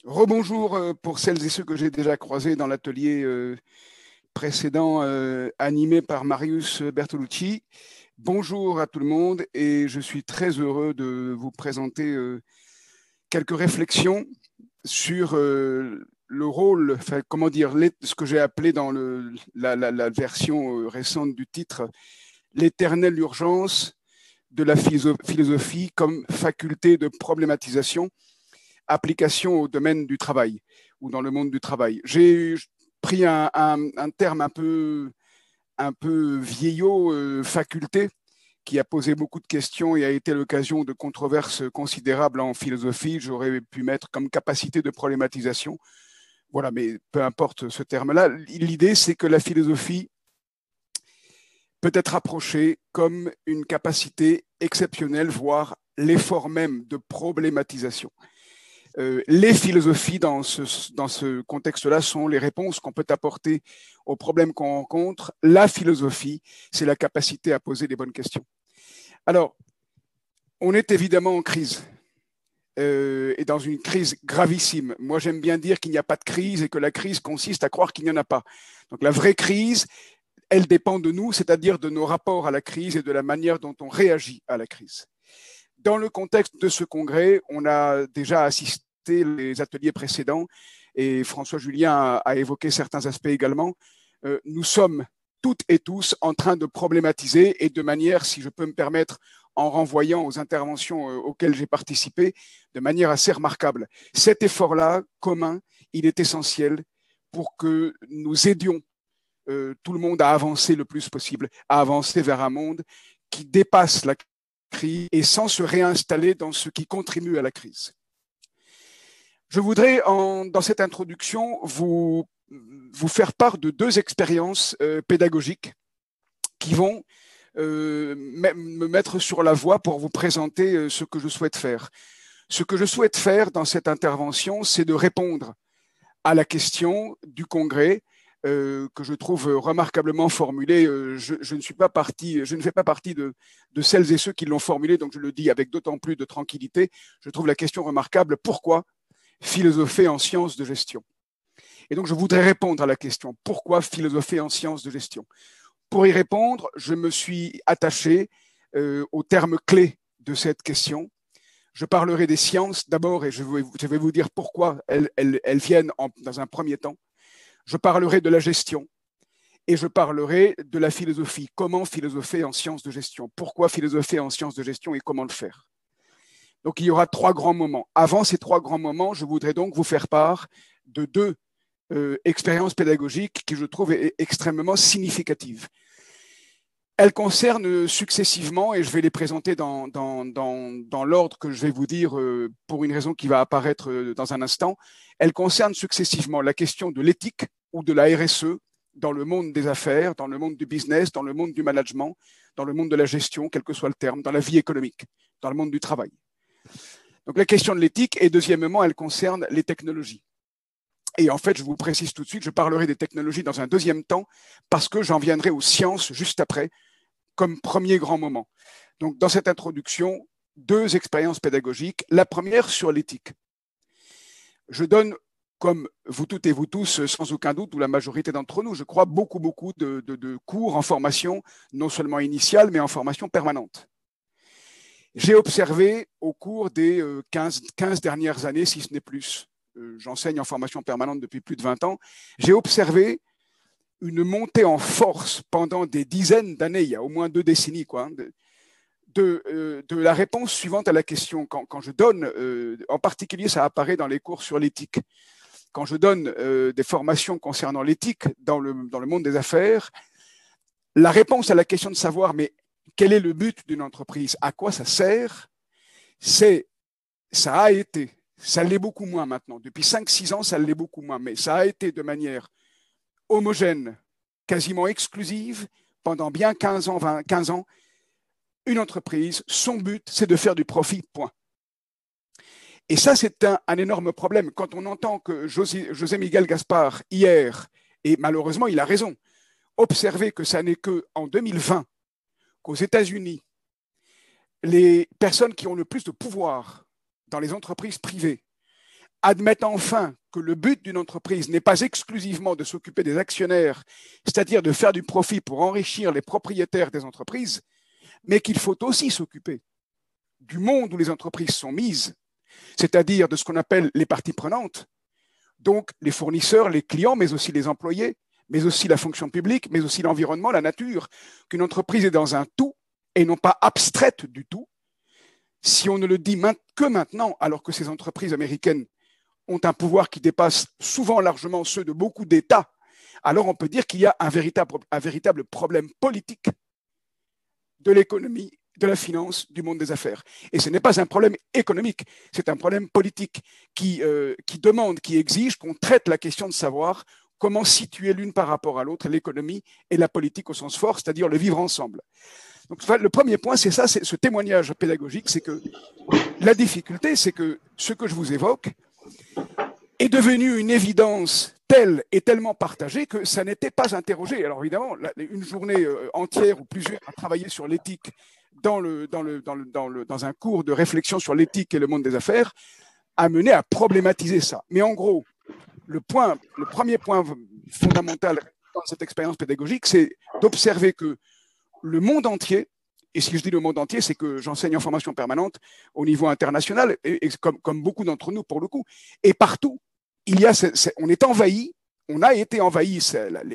Rebonjour pour celles et ceux que j'ai déjà croisés dans l'atelier précédent animé par Marius Bertolucci. Bonjour à tout le monde et je suis très heureux de vous présenter quelques réflexions sur le rôle, enfin, comment dire, ce que j'ai appelé dans la version récente du titre, l'éternelle urgence de la philosophie comme faculté de problématisation, application au domaine du travail ou dans le monde du travail. J'ai pris un terme un peu vieillot, faculté, qui a posé beaucoup de questions et a été l'occasion de controverses considérables en philosophie. J'aurais pu mettre comme capacité de problématisation. Voilà, mais peu importe ce terme-là. L'idée, c'est que la philosophie peut être approchée comme une capacité exceptionnelle, voire l'effort même de problématisation. Les philosophies dans ce contexte-là sont les réponses qu'on peut apporter aux problèmes qu'on rencontre. La philosophie, c'est la capacité à poser les bonnes questions. Alors, on est évidemment en crise, et dans une crise gravissime. Moi, j'aime bien dire qu'il n'y a pas de crise et que la crise consiste à croire qu'il n'y en a pas. Donc, la vraie crise, elle dépend de nous, c'est-à-dire de nos rapports à la crise et de la manière dont on réagit à la crise. Dans le contexte de ce congrès, on a déjà assisté les ateliers précédents et François Julien a évoqué certains aspects également. Nous sommes toutes et tous en train de problématiser et de manière, si je peux me permettre, en renvoyant aux interventions auxquelles j'ai participé, de manière assez remarquable. Cet effort-là, commun, il est essentiel pour que nous aidions tout le monde à avancer le plus possible, à avancer vers un monde qui dépasse la crise et sans se réinstaller dans ce qui contribue à la crise. Je voudrais, dans cette introduction, vous faire part de deux expériences pédagogiques qui vont me mettre sur la voie pour vous présenter ce que je souhaite faire. Ce que je souhaite faire dans cette intervention, c'est de répondre à la question du congrès que je trouve remarquablement formulée. Je ne fais pas partie de celles et ceux qui l'ont formulée, donc je le dis avec d'autant plus de tranquillité. Je trouve la question remarquable. Pourquoi philosopher en sciences de gestion? Et donc je voudrais répondre à la question. Pourquoi philosopher en sciences de gestion? Pour y répondre, je me suis attaché aux termes clés de cette question. Je parlerai des sciences d'abord et je vais vous dire pourquoi elles viennent dans un premier temps. Je parlerai de la gestion et je parlerai de la philosophie. Comment philosopher en sciences de gestion? Pourquoi philosopher en sciences de gestion et comment le faire? Donc, il y aura trois grands moments. Avant ces trois grands moments, je voudrais donc vous faire part de deux expériences pédagogiques qui, je trouve, extrêmement significatives. Elles concernent successivement, et je vais les présenter dans l'ordre que je vais vous dire pour une raison qui va apparaître dans un instant. Elles concernent successivement la question de l'éthique ou de la RSE dans le monde des affaires, dans le monde du business, dans le monde du management, dans le monde de la gestion, quel que soit le terme, dans la vie économique, dans le monde du travail. Donc la question de l'éthique, et deuxièmement, elle concerne les technologies. Et en fait, je vous précise tout de suite, je parlerai des technologies dans un deuxième temps parce que j'en viendrai aux sciences juste après, comme premier grand moment. Donc, dans cette introduction, deux expériences pédagogiques. La première sur l'éthique. Je donne, comme vous toutes et vous tous, sans aucun doute, ou la majorité d'entre nous, je crois, beaucoup de cours en formation, non seulement initiale, mais en formation permanente. J'ai observé au cours des 15 dernières années, si ce n'est plus, j'enseigne en formation permanente depuis plus de 20 ans, j'ai observé une montée en force pendant des dizaines d'années, il y a au moins 2 décennies, quoi, de la réponse suivante à la question. Quand je donne, en particulier ça apparaît dans les cours sur l'éthique, quand je donne des formations concernant l'éthique dans le monde des affaires, la réponse à la question de savoir, mais quel est le but d'une entreprise, à quoi ça sert, ça a été, ça l'est beaucoup moins maintenant, depuis 5-6 ans ça l'est beaucoup moins, mais ça a été de manière homogène, quasiment exclusive, pendant bien 15 ans, une entreprise, son but, c'est de faire du profit, point. Et ça, c'est un énorme problème. Quand on entend que José Miguel Gaspar, hier, et malheureusement, il a raison, observer que ça n'est qu'en 2020 qu'aux États-Unis, les personnes qui ont le plus de pouvoir dans les entreprises privées admettent enfin que le but d'une entreprise n'est pas exclusivement de s'occuper des actionnaires, c'est-à-dire de faire du profit pour enrichir les propriétaires des entreprises, mais qu'il faut aussi s'occuper du monde où les entreprises sont mises, c'est-à-dire de ce qu'on appelle les parties prenantes, donc les fournisseurs, les clients, mais aussi les employés, mais aussi la fonction publique, mais aussi l'environnement, la nature, qu'une entreprise est dans un tout et non pas abstraite du tout. Si on ne le dit que maintenant, alors que ces entreprises américaines ont un pouvoir qui dépasse souvent largement ceux de beaucoup d'États, alors on peut dire qu'il y a un véritable problème politique de l'économie, de la finance, du monde des affaires. Et ce n'est pas un problème économique, c'est un problème politique qui demande, qui exige qu'on traite la question de savoir comment situer l'une par rapport à l'autre l'économie et la politique au sens fort, c'est-à-dire le vivre ensemble. Donc, le premier point, c'est ça, c'est ce témoignage pédagogique, c'est que la difficulté, c'est que ce que je vous évoque est devenu une évidence telle et tellement partagée que ça n'était pas interrogé. Alors évidemment, une journée entière ou plusieurs à travailler sur l'éthique dans un cours de réflexion sur l'éthique et le monde des affaires a mené à problématiser ça. Mais en gros, le premier point fondamental dans cette expérience pédagogique, c'est d'observer que le monde entier, et si je dis le monde entier, c'est que j'enseigne en formation permanente au niveau international, et comme beaucoup d'entre nous pour le coup, et partout, on est envahi, on a été envahi,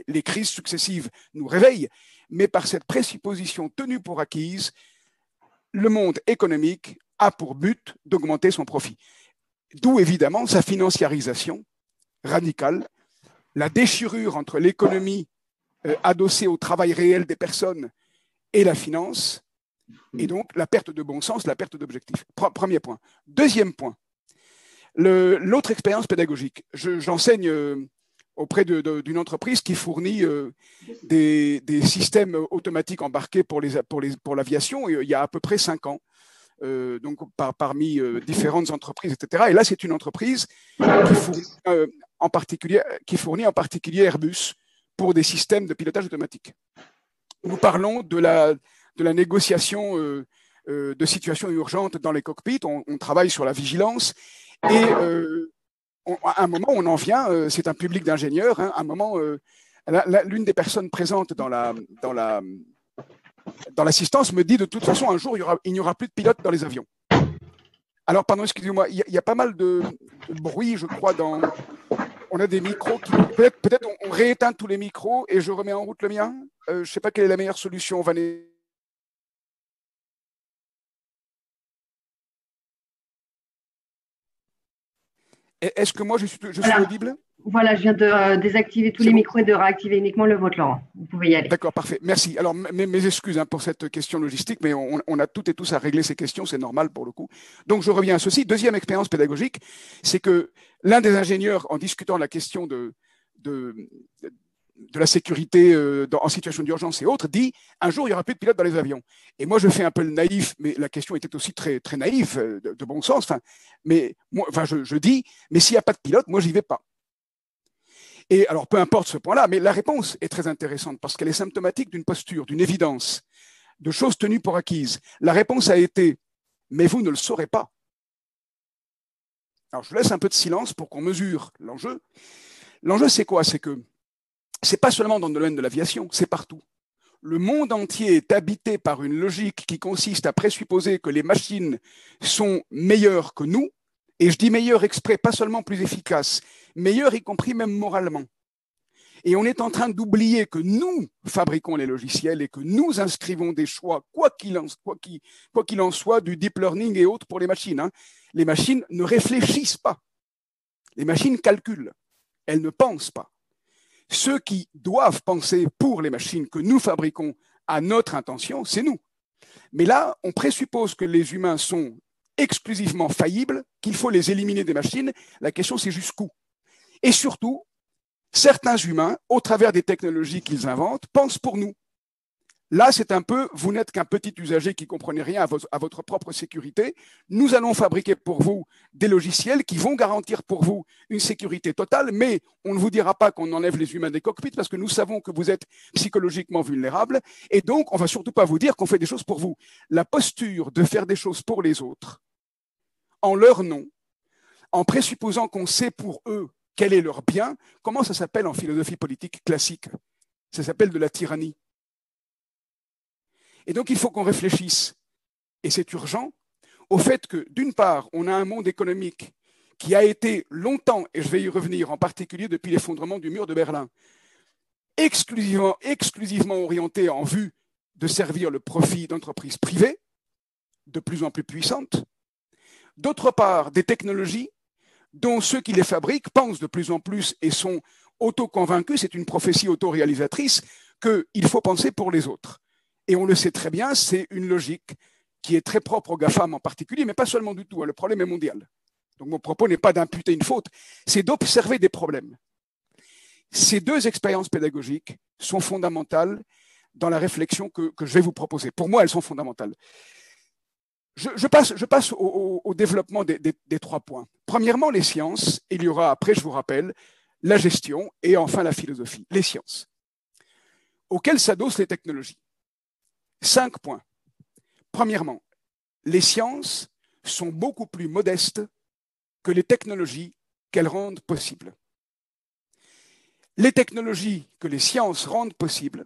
les crises successives nous réveillent, mais par cette présupposition tenue pour acquise, le monde économique a pour but d'augmenter son profit. D'où évidemment sa financiarisation radicale, la déchirure entre l'économie adossée au travail réel des personnes et la finance, et donc la perte de bon sens, la perte d'objectif. Premier point. Deuxième point, l'autre expérience pédagogique. J'enseigne auprès d'une entreprise qui fournit des systèmes automatiques embarqués pour l'aviation il y a à peu près 5 ans. Donc parmi différentes entreprises, etc. Et là, c'est une entreprise qui fournit en particulier Airbus pour des systèmes de pilotage automatique. Nous parlons de la négociation de situations urgentes dans les cockpits. On travaille sur la vigilance et à un moment, on en vient. C'est un public d'ingénieurs. À un moment, l'une des personnes présentes dans l'assistance me dit de toute façon, un jour, il n'y aura plus de pilotes dans les avions. Alors, pardon, excusez-moi, il y a pas mal de bruit, je crois, on a des micros qui... Peut-être on rééteint tous les micros et je remets en route le mien. Je ne sais pas quelle est la meilleure solution, Vanessa. Est-ce que moi, je suis audible ? Voilà, je viens de désactiver tous les micros et de réactiver uniquement le vôtre, Laurent. Vous pouvez y aller. D'accord, parfait. Merci. Alors, mes excuses pour cette question logistique, mais on a toutes et tous à régler ces questions, c'est normal pour le coup. Donc, je reviens à ceci. Deuxième expérience pédagogique, c'est que l'un des ingénieurs, en discutant de la question de la sécurité en situation d'urgence et autres, dit « un jour, il n'y aura plus de pilotes dans les avions ». Et moi, je fais un peu le naïf, mais la question était aussi très, très naïve, de bon sens. Je dis « mais s'il n'y a pas de pilote, moi, j'y vais pas ». Et alors, peu importe ce point-là, mais la réponse est très intéressante parce qu'elle est symptomatique d'une posture, d'une évidence, de choses tenues pour acquises. La réponse a été « mais vous ne le saurez pas ». Alors, je laisse un peu de silence pour qu'on mesure l'enjeu. L'enjeu, c'est quoi ? C'est que c'est pas seulement dans le domaine de l'aviation, c'est partout. Le monde entier est habité par une logique qui consiste à présupposer que les machines sont meilleures que nous, et je dis meilleures exprès, pas seulement plus efficaces, meilleures y compris même moralement. Et on est en train d'oublier que nous fabriquons les logiciels et que nous inscrivons des choix, quoi qu'il en soit, du deep learning et autres pour les machines. Les machines ne réfléchissent pas. Les machines calculent. Elles ne pensent pas. Ceux qui doivent penser pour les machines que nous fabriquons à notre intention, c'est nous. Mais là, on présuppose que les humains sont exclusivement faillibles, qu'il faut les éliminer des machines. La question, c'est jusqu'où ? Et surtout, certains humains, au travers des technologies qu'ils inventent, pensent pour nous. Là, c'est un peu, vous n'êtes qu'un petit usager qui ne comprenez rien à votre propre sécurité. Nous allons fabriquer pour vous des logiciels qui vont garantir pour vous une sécurité totale, mais on ne vous dira pas qu'on enlève les humains des cockpits parce que nous savons que vous êtes psychologiquement vulnérables et donc on ne va surtout pas vous dire qu'on fait des choses pour vous. La posture de faire des choses pour les autres, en leur nom, en présupposant qu'on sait pour eux quel est leur bien. Comment ça s'appelle en philosophie politique classique? Ça s'appelle de la tyrannie. Et donc, il faut qu'on réfléchisse, et c'est urgent, au fait que, d'une part, on a un monde économique qui a été longtemps, et je vais y revenir, en particulier depuis l'effondrement du mur de Berlin, exclusivement orienté en vue de servir le profit d'entreprises privées, de plus en plus puissantes. D'autre part, des technologies dont ceux qui les fabriquent pensent de plus en plus et sont auto-convaincus, c'est une prophétie auto-réalisatrice, qu'il faut penser pour les autres. Et on le sait très bien, c'est une logique qui est très propre aux GAFAM en particulier, mais pas seulement du tout. Le problème est mondial. Donc mon propos n'est pas d'imputer une faute, c'est d'observer des problèmes. Ces deux expériences pédagogiques sont fondamentales dans la réflexion que je vais vous proposer. Pour moi, elles sont fondamentales. Je passe au développement des 3 points. Premièrement, les sciences. Il y aura, après, je vous rappelle, la gestion et enfin la philosophie. Les sciences, auxquelles s'adossent les technologies. 5 points. Premièrement, les sciences sont beaucoup plus modestes que les technologies qu'elles rendent possibles. Les technologies que les sciences rendent possibles,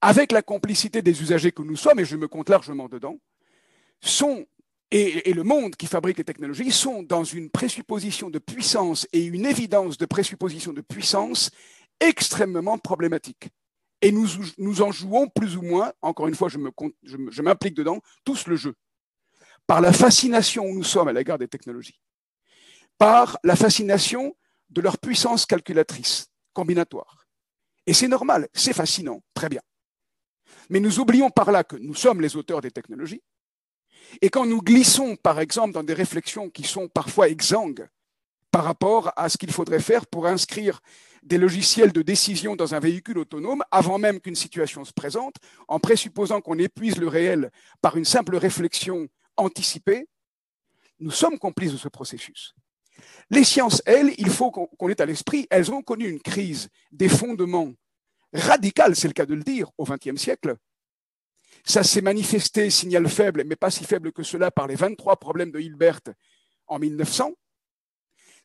avec la complicité des usagers que nous sommes, et je me compte largement dedans, et le monde qui fabrique les technologies sont dans une présupposition de puissance et une évidence de présupposition de puissance extrêmement problématique. Et nous en jouons plus ou moins, encore une fois, je m'implique dedans, tous le jeu. Par la fascination où nous sommes à l'égard des technologies, par la fascination de leur puissance calculatrice, combinatoire. Et c'est normal, c'est fascinant, très bien. Mais nous oublions par là que nous sommes les auteurs des technologies. Et quand nous glissons, par exemple, dans des réflexions qui sont parfois exsangues par rapport à ce qu'il faudrait faire pour inscrire des logiciels de décision dans un véhicule autonome avant même qu'une situation se présente, en présupposant qu'on épuise le réel par une simple réflexion anticipée, nous sommes complices de ce processus. Les sciences, elles, il faut qu'on ait à l'esprit, elles ont connu une crise des fondements radicale, c'est le cas de le dire, au XXe siècle. Ça s'est manifesté, signal faible, mais pas si faible que cela, par les 23 problèmes de Hilbert en 1900.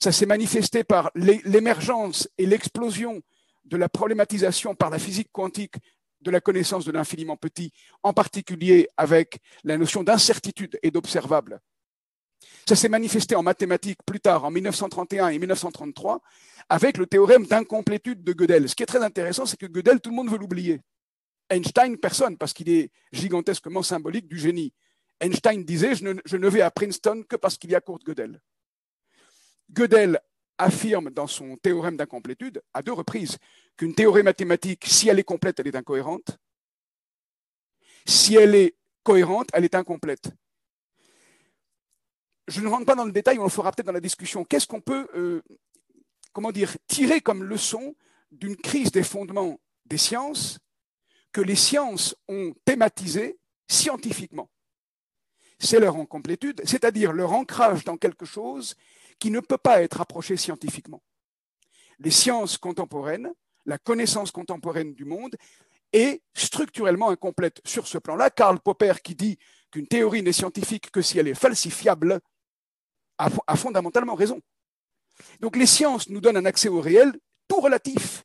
Ça s'est manifesté par l'émergence et l'explosion de la problématisation par la physique quantique de la connaissance de l'infiniment petit, en particulier avec la notion d'incertitude et d'observable. Ça s'est manifesté en mathématiques plus tard, en 1931 et 1933, avec le théorème d'incomplétude de Gödel. Ce qui est très intéressant, c'est que Gödel, tout le monde veut l'oublier. Einstein, personne, parce qu'il est gigantesquement symbolique du génie. Einstein disait « Je ne vais à Princeton que parce qu'il y a Kurt Gödel ». Gödel affirme dans son théorème d'incomplétude, à 2 reprises, qu'une théorie mathématique, si elle est complète, elle est incohérente. Si elle est cohérente, elle est incomplète. Je ne rentre pas dans le détail, on le fera peut-être dans la discussion. Qu'est-ce qu'on peut tirer comme leçon d'une crise des fondements des sciences que les sciences ont thématisé scientifiquement? C'est leur incomplétude, c'est-à-dire leur ancrage dans quelque chose qui ne peut pas être approché scientifiquement. Les sciences contemporaines, la connaissance contemporaine du monde est structurellement incomplète sur ce plan-là. Karl Popper, qui dit qu'une théorie n'est scientifique que si elle est falsifiable, a fondamentalement raison. Donc les sciences nous donnent un accès au réel tout relatif.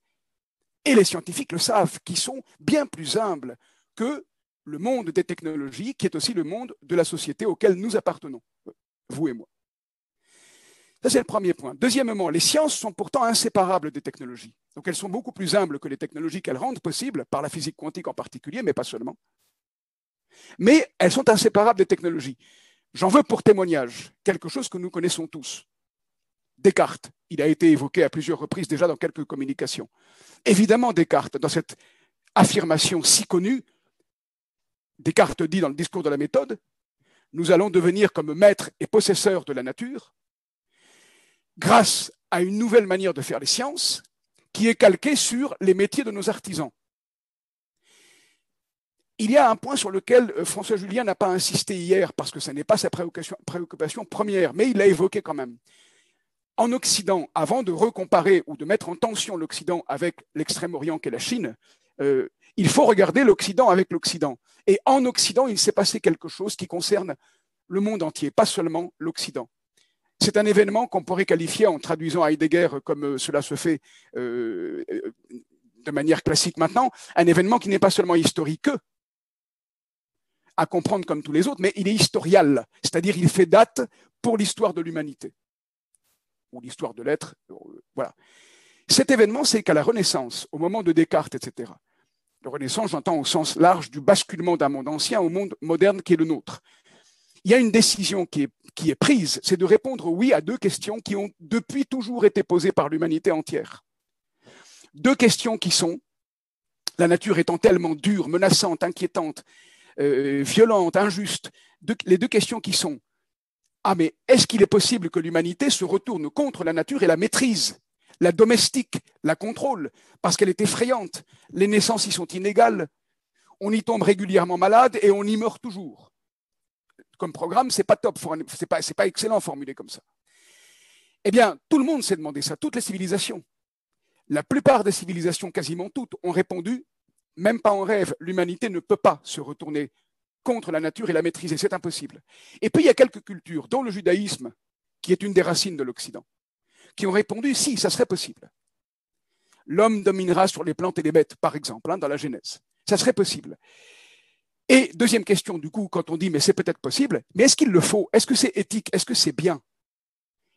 Et les scientifiques le savent, qui sont bien plus humbles que le monde des technologies, qui est aussi le monde de la société auquel nous appartenons, vous et moi. Ça, c'est le premier point. Deuxièmement, les sciences sont pourtant inséparables des technologies. Donc elles sont beaucoup plus humbles que les technologies qu'elles rendent possibles, par la physique quantique en particulier, mais pas seulement. Mais elles sont inséparables des technologies. J'en veux pour témoignage quelque chose que nous connaissons tous. Descartes, il a été évoqué à plusieurs reprises déjà dans quelques communications. Évidemment, Descartes, dans cette affirmation si connue, Descartes dit dans le discours de la méthode, nous allons devenir comme maîtres et possesseurs de la nature, grâce à une nouvelle manière de faire les sciences, qui est calquée sur les métiers de nos artisans. Il y a un point sur lequel François Julien n'a pas insisté hier, parce que ce n'est pas sa préoccupation première, mais il l'a évoqué quand même. En Occident, avant de recomparer ou de mettre en tension l'Occident avec l'Extrême-Orient qu'est la Chine, il faut regarder l'Occident avec l'Occident. Et en Occident, il s'est passé quelque chose qui concerne le monde entier, pas seulement l'Occident. C'est un événement qu'on pourrait qualifier, en traduisant Heidegger comme cela se fait de manière classique maintenant, un événement qui n'est pas seulement historique, à comprendre comme tous les autres, mais il est historial, c'est-à-dire il fait date pour l'histoire de l'humanité, ou l'histoire de l'être. Voilà. Cet événement, c'est qu'à la Renaissance, au moment de Descartes, etc., la Renaissance, j'entends au sens large du basculement d'un monde ancien au monde moderne qui est le nôtre. Il y a une décision qui est prise, c'est de répondre oui à deux questions qui ont depuis toujours été posées par l'humanité entière. Deux questions qui sont, la nature étant tellement dure, menaçante, inquiétante, violente, injuste, les deux questions qui sont, ah mais est-ce qu'il est possible que l'humanité se retourne contre la nature et la maîtrise, la domestique, la contrôle, parce qu'elle est effrayante, les naissances y sont inégales, on y tombe régulièrement malade et on y meurt toujours. Comme programme, c'est pas top, c'est pas excellent formulé comme ça. Eh bien, tout le monde s'est demandé ça, toutes les civilisations. La plupart des civilisations, quasiment toutes, ont répondu, même pas en rêve, l'humanité ne peut pas se retourner contre la nature et la maîtriser, c'est impossible. Et puis il y a quelques cultures, dont le judaïsme, qui est une des racines de l'Occident, qui ont répondu, si, ça serait possible. L'homme dominera sur les plantes et les bêtes, par exemple, dans la Genèse. Ça serait possible. Et deuxième question, du coup, quand on dit, mais c'est peut-être possible, mais est-ce qu'il le faut? Est-ce que c'est éthique? Est-ce que c'est bien?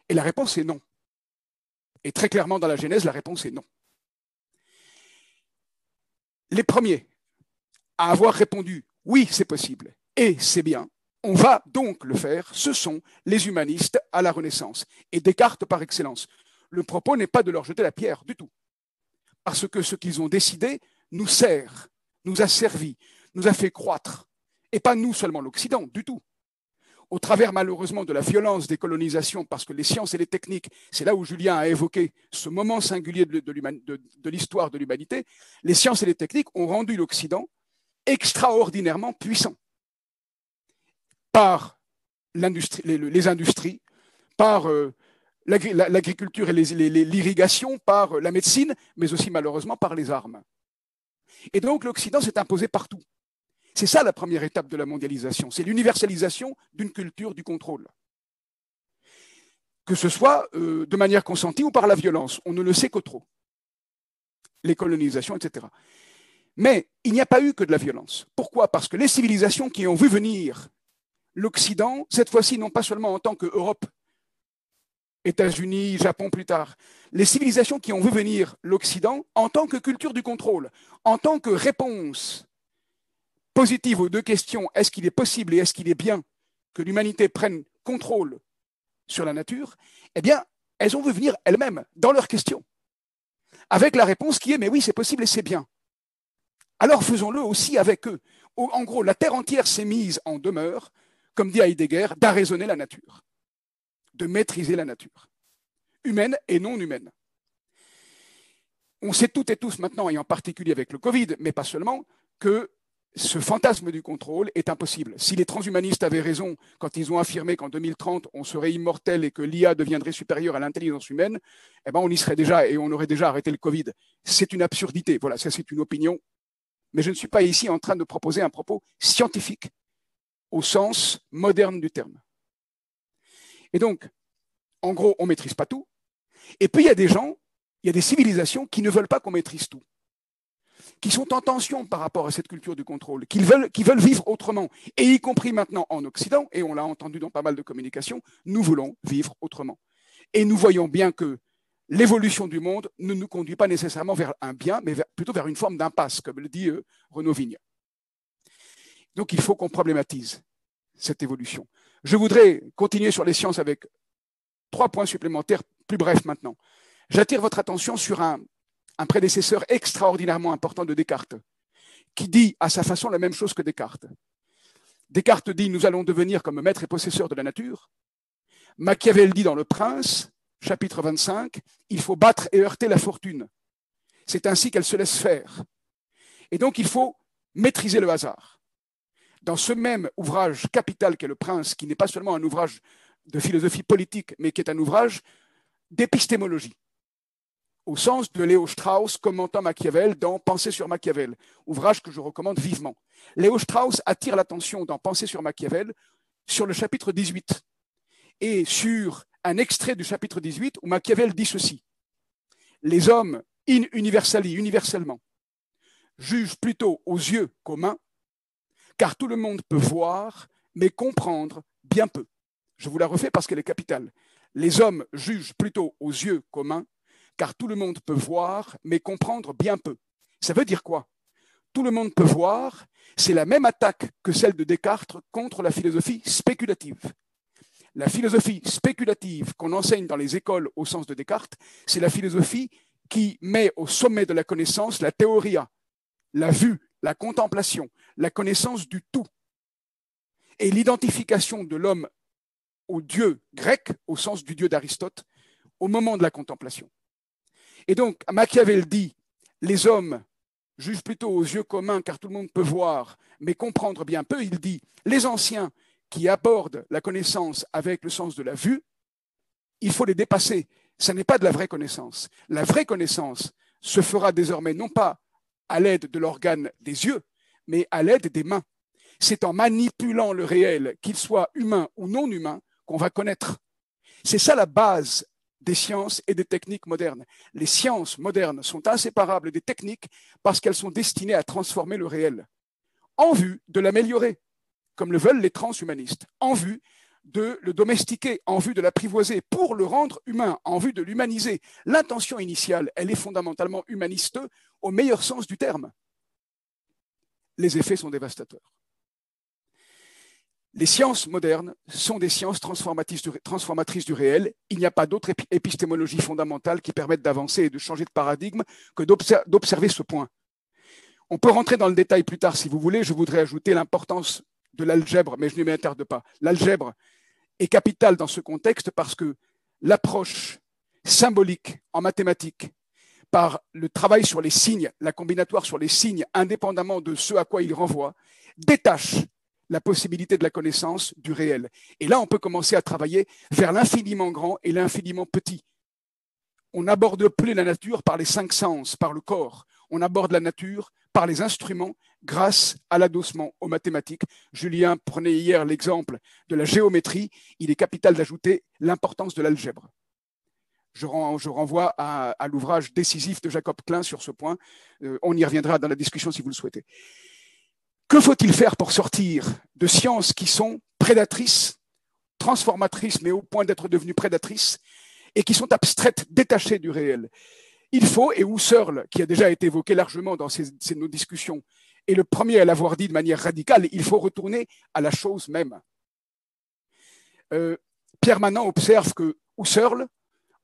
Et la réponse est non. Et très clairement, dans la Genèse, la réponse est non. Les premiers à avoir répondu, oui, c'est possible, et c'est bien, on va donc le faire, ce sont les humanistes à la Renaissance, et Descartes par excellence. Le propos n'est pas de leur jeter la pierre du tout, parce que ce qu'ils ont décidé nous sert, nous a servi, nous a fait croître, et pas nous seulement l'Occident, du tout. Au travers malheureusement de la violence des colonisations, parce que les sciences et les techniques, c'est là où Julien a évoqué ce moment singulier de l'histoire de l'humanité, les sciences et les techniques ont rendu l'Occident extraordinairement puissant par les industries, par l'agriculture et l'irrigation, par la médecine, mais aussi malheureusement par les armes. Et donc l'Occident s'est imposé partout. C'est ça la première étape de la mondialisation, c'est l'universalisation d'une culture du contrôle. Que ce soit de manière consentie ou par la violence, on ne le sait que trop. Les colonisations, etc. Mais il n'y a pas eu que de la violence. Pourquoi? Parce que les civilisations qui ont vu venir l'Occident, cette fois-ci non pas seulement en tant qu'Europe, États-Unis, Japon plus tard, les civilisations qui ont vu venir l'Occident en tant que culture du contrôle, en tant que réponse positive aux deux questions, est-ce qu'il est possible et est-ce qu'il est bien que l'humanité prenne contrôle sur la nature, eh bien, elles ont vu venir elles-mêmes dans leurs questions, avec la réponse qui est, mais oui, c'est possible et c'est bien. Alors faisons-le aussi avec eux. En gros, la Terre entière s'est mise en demeure, comme dit Heidegger, d'arraisonner la nature, de maîtriser la nature, humaine et non humaine. On sait toutes et tous maintenant, et en particulier avec le Covid, mais pas seulement, que ce fantasme du contrôle est impossible. Si les transhumanistes avaient raison quand ils ont affirmé qu'en 2030, on serait immortel et que l'IA deviendrait supérieure à l'intelligence humaine, eh ben on y serait déjà et on aurait déjà arrêté le Covid. C'est une absurdité. Voilà, ça c'est une opinion. Mais je ne suis pas ici en train de proposer un propos scientifique au sens moderne du terme. Et donc, en gros, on ne maîtrise pas tout. Et puis, il y a des gens, il y a des civilisations qui ne veulent pas qu'on maîtrise tout, qui sont en tension par rapport à cette culture du contrôle, qui veulent vivre autrement. Et y compris maintenant en Occident, et on l'a entendu dans pas mal de communications, nous voulons vivre autrement. Et nous voyons bien que l'évolution du monde ne nous conduit pas nécessairement vers un bien, mais plutôt vers une forme d'impasse, comme le dit Renaud Vigne. Donc il faut qu'on problématise cette évolution. Je voudrais continuer sur les sciences avec 3 points supplémentaires, plus brefs maintenant. J'attire votre attention sur un prédécesseur extraordinairement important de Descartes, qui dit à sa façon la même chose que Descartes. Descartes dit « Nous allons devenir comme maîtres et possesseurs de la nature ». Machiavel dit dans Le Prince, chapitre 25, « Il faut battre et heurter la fortune. C'est ainsi qu'elle se laisse faire. Et donc il faut maîtriser le hasard. » Dans ce même ouvrage capital qu'est Le Prince, qui n'est pas seulement un ouvrage de philosophie politique, mais qui est un ouvrage d'épistémologie, au sens de Léo Strauss commentant Machiavel dans Pensée sur Machiavel, ouvrage que je recommande vivement. Léo Strauss attire l'attention dans Pensée sur Machiavel sur le chapitre 18 et sur un extrait du chapitre 18 où Machiavel dit ceci. Les hommes, in universali, universellement, jugent plutôt aux yeux qu'aux mains, car tout le monde peut voir, mais comprendre bien peu. Je vous la refais parce qu'elle est capitale. Les hommes jugent plutôt aux yeux qu'aux mains, car tout le monde peut voir, mais comprendre bien peu. Ça veut dire quoi? Tout le monde peut voir, c'est la même attaque que celle de Descartes contre la philosophie spéculative. La philosophie spéculative qu'on enseigne dans les écoles au sens de Descartes, c'est la philosophie qui met au sommet de la connaissance la théoria, la vue, la contemplation, la connaissance du tout et l'identification de l'homme au dieu grec, au sens du dieu d'Aristote, au moment de la contemplation. Et donc, Machiavel dit, les hommes jugent plutôt aux yeux communs car tout le monde peut voir, mais comprendre bien peu. Il dit, les anciens qui abordent la connaissance avec le sens de la vue, il faut les dépasser. Ce n'est pas de la vraie connaissance. La vraie connaissance se fera désormais non pas à l'aide de l'organe des yeux, mais à l'aide des mains. C'est en manipulant le réel, qu'il soit humain ou non humain, qu'on va connaître. C'est ça la base des sciences et des techniques modernes. Les sciences modernes sont inséparables des techniques parce qu'elles sont destinées à transformer le réel en vue de l'améliorer, comme le veulent les transhumanistes, en vue de le domestiquer, en vue de l'apprivoiser, pour le rendre humain, en vue de l'humaniser. L'intention initiale, elle est fondamentalement humaniste au meilleur sens du terme. Les effets sont dévastateurs. Les sciences modernes sont des sciences transformatrices du réel. Il n'y a pas d'autre épistémologie fondamentale qui permette d'avancer et de changer de paradigme que d'observer ce point. On peut rentrer dans le détail plus tard si vous voulez. Je voudrais ajouter l'importance de l'algèbre, mais je ne m'y attarde pas. L'algèbre est capitale dans ce contexte parce que l'approche symbolique en mathématiques par le travail sur les signes, la combinatoire sur les signes, indépendamment de ce à quoi il renvoie, détache la possibilité de la connaissance du réel. Et là, on peut commencer à travailler vers l'infiniment grand et l'infiniment petit. On n'aborde plus la nature par les cinq sens, par le corps. On aborde la nature par les instruments grâce à l'adossement aux mathématiques. Julien prenait hier l'exemple de la géométrie. Il est capital d'ajouter l'importance de l'algèbre. Je renvoie à l'ouvrage décisif de Jacob Klein sur ce point. On y reviendra dans la discussion si vous le souhaitez. Que faut-il faire pour sortir de sciences qui sont prédatrices, transformatrices, mais au point d'être devenues prédatrices, et qui sont abstraites, détachées du réel? Il faut, et Husserl, qui a déjà été évoqué largement dans nos discussions, est le premier à l'avoir dit de manière radicale, il faut retourner à la chose même. Pierre Manant observe que Husserl,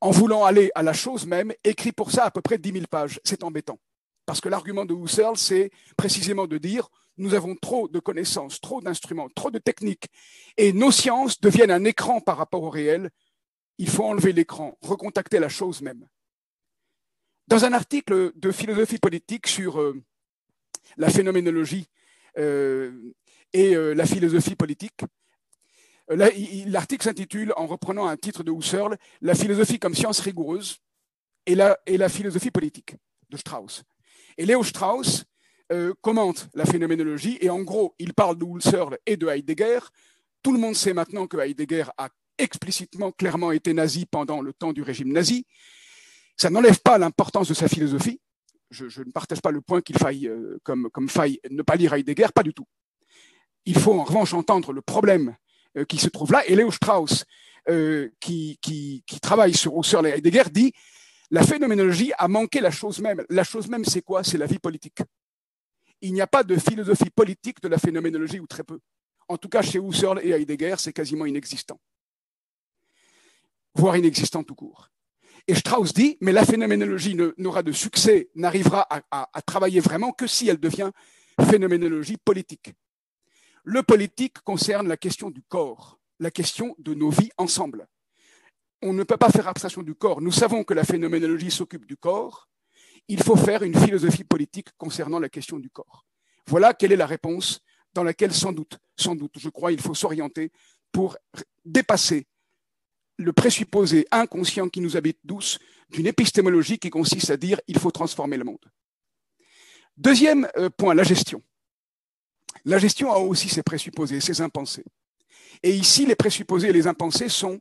en voulant aller à la chose même, écrit pour ça à peu près 10 000 pages. C'est embêtant. Parce que l'argument de Husserl, c'est précisément de dire nous avons trop de connaissances, trop d'instruments, trop de techniques, et nos sciences deviennent un écran par rapport au réel. Il faut enlever l'écran, recontacter la chose même. Dans un article de philosophie politique sur la phénoménologie et la philosophie politique, l'article s'intitule, en reprenant un titre de Husserl, « La philosophie comme science rigoureuse et la philosophie politique » de Strauss. Et Léo Strauss commente la phénoménologie et en gros, il parle de Husserl et de Heidegger. Tout le monde sait maintenant que Heidegger a explicitement, clairement été nazi pendant le temps du régime nazi. Ça n'enlève pas l'importance de sa philosophie. Je ne partage pas le point qu'il faille, comme faille, ne pas lire Heidegger, pas du tout. Il faut en revanche entendre le problème qui se trouve là. Et Léo Strauss, qui travaille sur Husserl et Heidegger, dit la phénoménologie a manqué la chose même. La chose même, c'est quoi? C'est la vie politique. Il n'y a pas de philosophie politique de la phénoménologie, ou très peu. En tout cas, chez Husserl et Heidegger, c'est quasiment inexistant. Voire inexistant tout court. Et Strauss dit, mais la phénoménologie n'aura de succès, n'arrivera à travailler vraiment que si elle devient phénoménologie politique. Le politique concerne la question du corps, la question de nos vies ensemble. On ne peut pas faire abstraction du corps. Nous savons que la phénoménologie s'occupe du corps. Il faut faire une philosophie politique concernant la question du corps. Voilà quelle est la réponse dans laquelle, sans doute, je crois, il faut s'orienter pour dépasser le présupposé inconscient qui nous habite tous d'une épistémologie qui consiste à dire il faut transformer le monde. Deuxième point, la gestion. La gestion a aussi ses présupposés, ses impensés. Et ici, les présupposés et les impensés sont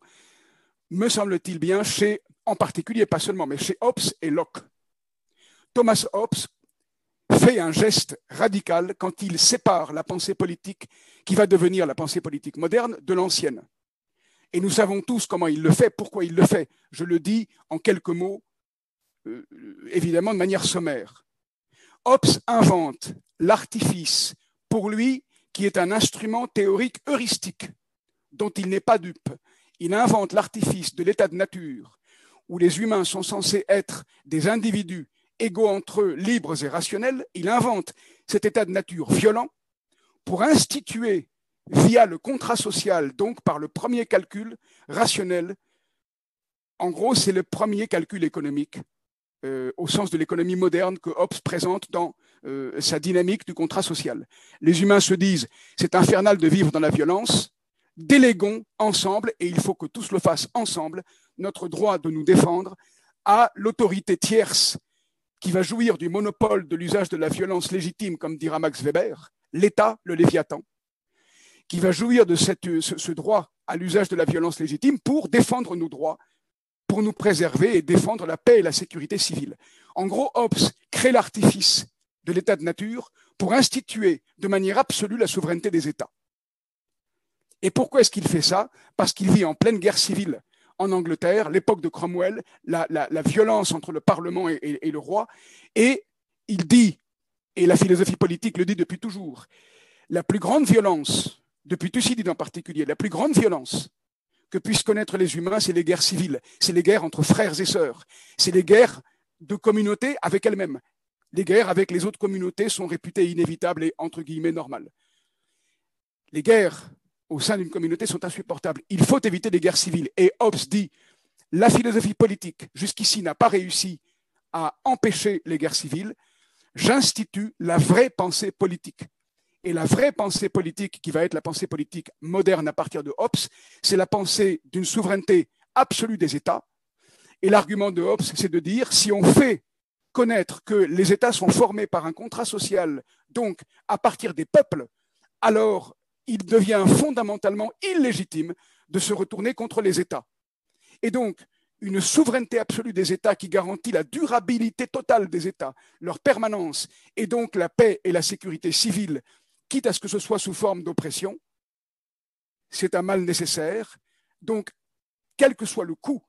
me semble-t-il bien, en particulier, pas seulement, mais chez Hobbes et Locke. Thomas Hobbes fait un geste radical quand il sépare la pensée politique qui va devenir la pensée politique moderne de l'ancienne. Et nous savons tous comment il le fait, pourquoi il le fait. Je le dis en quelques mots, évidemment de manière sommaire. Hobbes invente l'artifice, pour lui, qui est un instrument théorique heuristique, dont il n'est pas dupe. Il invente l'artifice de l'état de nature, où les humains sont censés être des individus égaux entre eux, libres et rationnels. Il invente cet état de nature violent pour instituer, via le contrat social, donc par le premier calcul rationnel, en gros, c'est le premier calcul économique, au sens de l'économie moderne que Hobbes présente dans sa dynamique du contrat social. Les humains se disent, c'est infernal de vivre dans la violence, déléguons ensemble, et il faut que tous le fassent ensemble, notre droit de nous défendre à l'autorité tierce qui va jouir du monopole de l'usage de la violence légitime, comme dira Max Weber, l'État, le Léviathan, qui va jouir de ce droit à l'usage de la violence légitime pour défendre nos droits, pour nous préserver et défendre la paix et la sécurité civile. En gros, Hobbes crée l'artifice de l'état de nature pour instituer de manière absolue la souveraineté des États. Et pourquoi est-ce qu'il fait ça? Parce qu'il vit en pleine guerre civile en Angleterre, l'époque de Cromwell, la violence entre le Parlement et le roi, et il dit, et la philosophie politique le dit depuis toujours, la plus grande violence, depuis Thucydide en particulier, la plus grande violence que puissent connaître les humains, c'est les guerres civiles, c'est les guerres entre frères et sœurs, c'est les guerres de communautés avec elles-mêmes. Les guerres avec les autres communautés sont réputées inévitables et entre guillemets normales. Les guerres au sein d'une communauté sont insupportables. Il faut éviter les guerres civiles. Et Hobbes dit, la philosophie politique, jusqu'ici, n'a pas réussi à empêcher les guerres civiles. J'institue la vraie pensée politique. Et la vraie pensée politique, qui va être la pensée politique moderne à partir de Hobbes, c'est la pensée d'une souveraineté absolue des États. Et l'argument de Hobbes, c'est de dire, si on fait connaître que les États sont formés par un contrat social, donc à partir des peuples, alors il devient fondamentalement illégitime de se retourner contre les États. Et donc, une souveraineté absolue des États qui garantit la durabilité totale des États, leur permanence, et donc la paix et la sécurité civile, quitte à ce que ce soit sous forme d'oppression, c'est un mal nécessaire. Donc, quel que soit le coût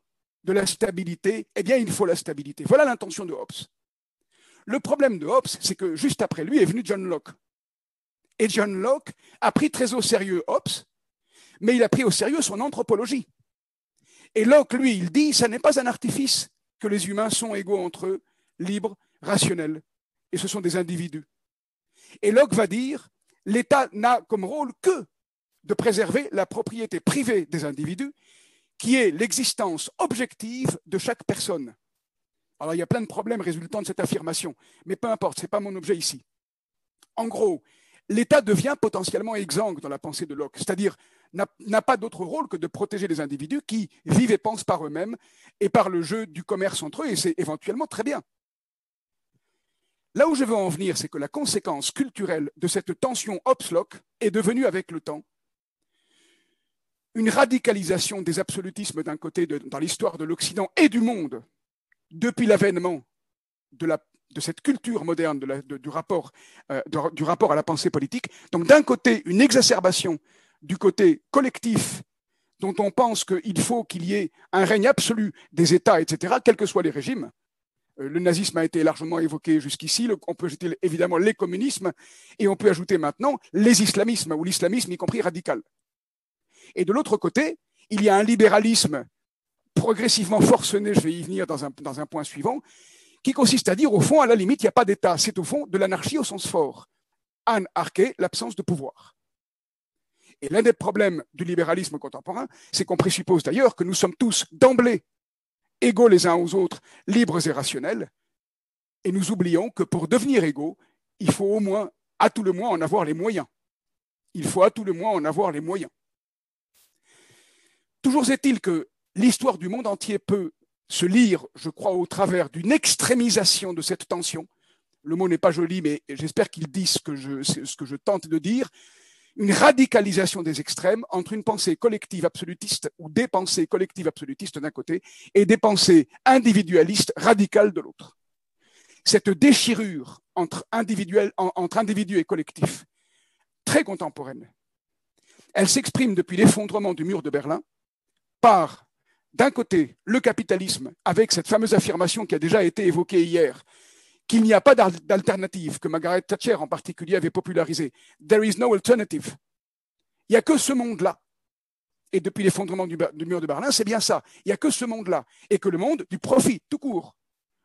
de la stabilité, eh bien, il faut la stabilité. Voilà l'intention de Hobbes. Le problème de Hobbes, c'est que juste après lui est venu John Locke. Et John Locke a pris très au sérieux Hobbes, mais il a pris au sérieux son anthropologie. Et Locke, lui, il dit, ça n'est pas un artifice que les humains sont égaux entre eux, libres, rationnels, et ce sont des individus. Et Locke va dire, l'État n'a comme rôle que de préserver la propriété privée des individus, qui est l'existence objective de chaque personne. Alors, il y a plein de problèmes résultant de cette affirmation, mais peu importe, ce n'est pas mon objet ici. En gros, l'État devient potentiellement exsangue dans la pensée de Locke, c'est-à-dire n'a pas d'autre rôle que de protéger les individus qui vivent et pensent par eux-mêmes et par le jeu du commerce entre eux, et c'est éventuellement très bien. Là où je veux en venir, c'est que la conséquence culturelle de cette tension Hobbes-Locke est devenue avec le temps une radicalisation des absolutismes d'un côté dans l'histoire de l'Occident et du monde depuis l'avènement de cette culture moderne du rapport à la pensée politique. Donc d'un côté, une exacerbation du côté collectif dont on pense qu'il faut qu'il y ait un règne absolu des États, etc., quels que soient les régimes. Le nazisme a été largement évoqué jusqu'ici, on peut ajouter évidemment les communismes, et on peut ajouter maintenant les islamismes, ou l'islamisme y compris radical. Et de l'autre côté, il y a un libéralisme progressivement forcené, je vais y venir dans un point suivant, qui consiste à dire, au fond, à la limite, il n'y a pas d'État, c'est au fond de l'anarchie au sens fort. Anarché, l'absence de pouvoir. Et l'un des problèmes du libéralisme contemporain, c'est qu'on présuppose d'ailleurs que nous sommes tous d'emblée égaux les uns aux autres, libres et rationnels, et nous oublions que pour devenir égaux, il faut au moins, à tout le moins, en avoir les moyens. Il faut à tout le moins en avoir les moyens. Toujours est-il que l'histoire du monde entier peut se lire, je crois, au travers d'une extrémisation de cette tension. Le mot n'est pas joli, mais j'espère qu'il dit ce que je tente de dire, une radicalisation des extrêmes entre une pensée collective absolutiste ou des pensées collectives absolutistes d'un côté et des pensées individualistes radicales de l'autre. Cette déchirure entre individus et collectifs, très contemporaine, elle s'exprime depuis l'effondrement du mur de Berlin par, d'un côté, le capitalisme, avec cette fameuse affirmation qui a déjà été évoquée hier, qu'il n'y a pas d'alternative, que Margaret Thatcher en particulier avait popularisé. There is no alternative. Il n'y a que ce monde-là. Et depuis l'effondrement du mur de Berlin, c'est bien ça. Il n'y a que ce monde-là. Et que le monde du profit, tout court.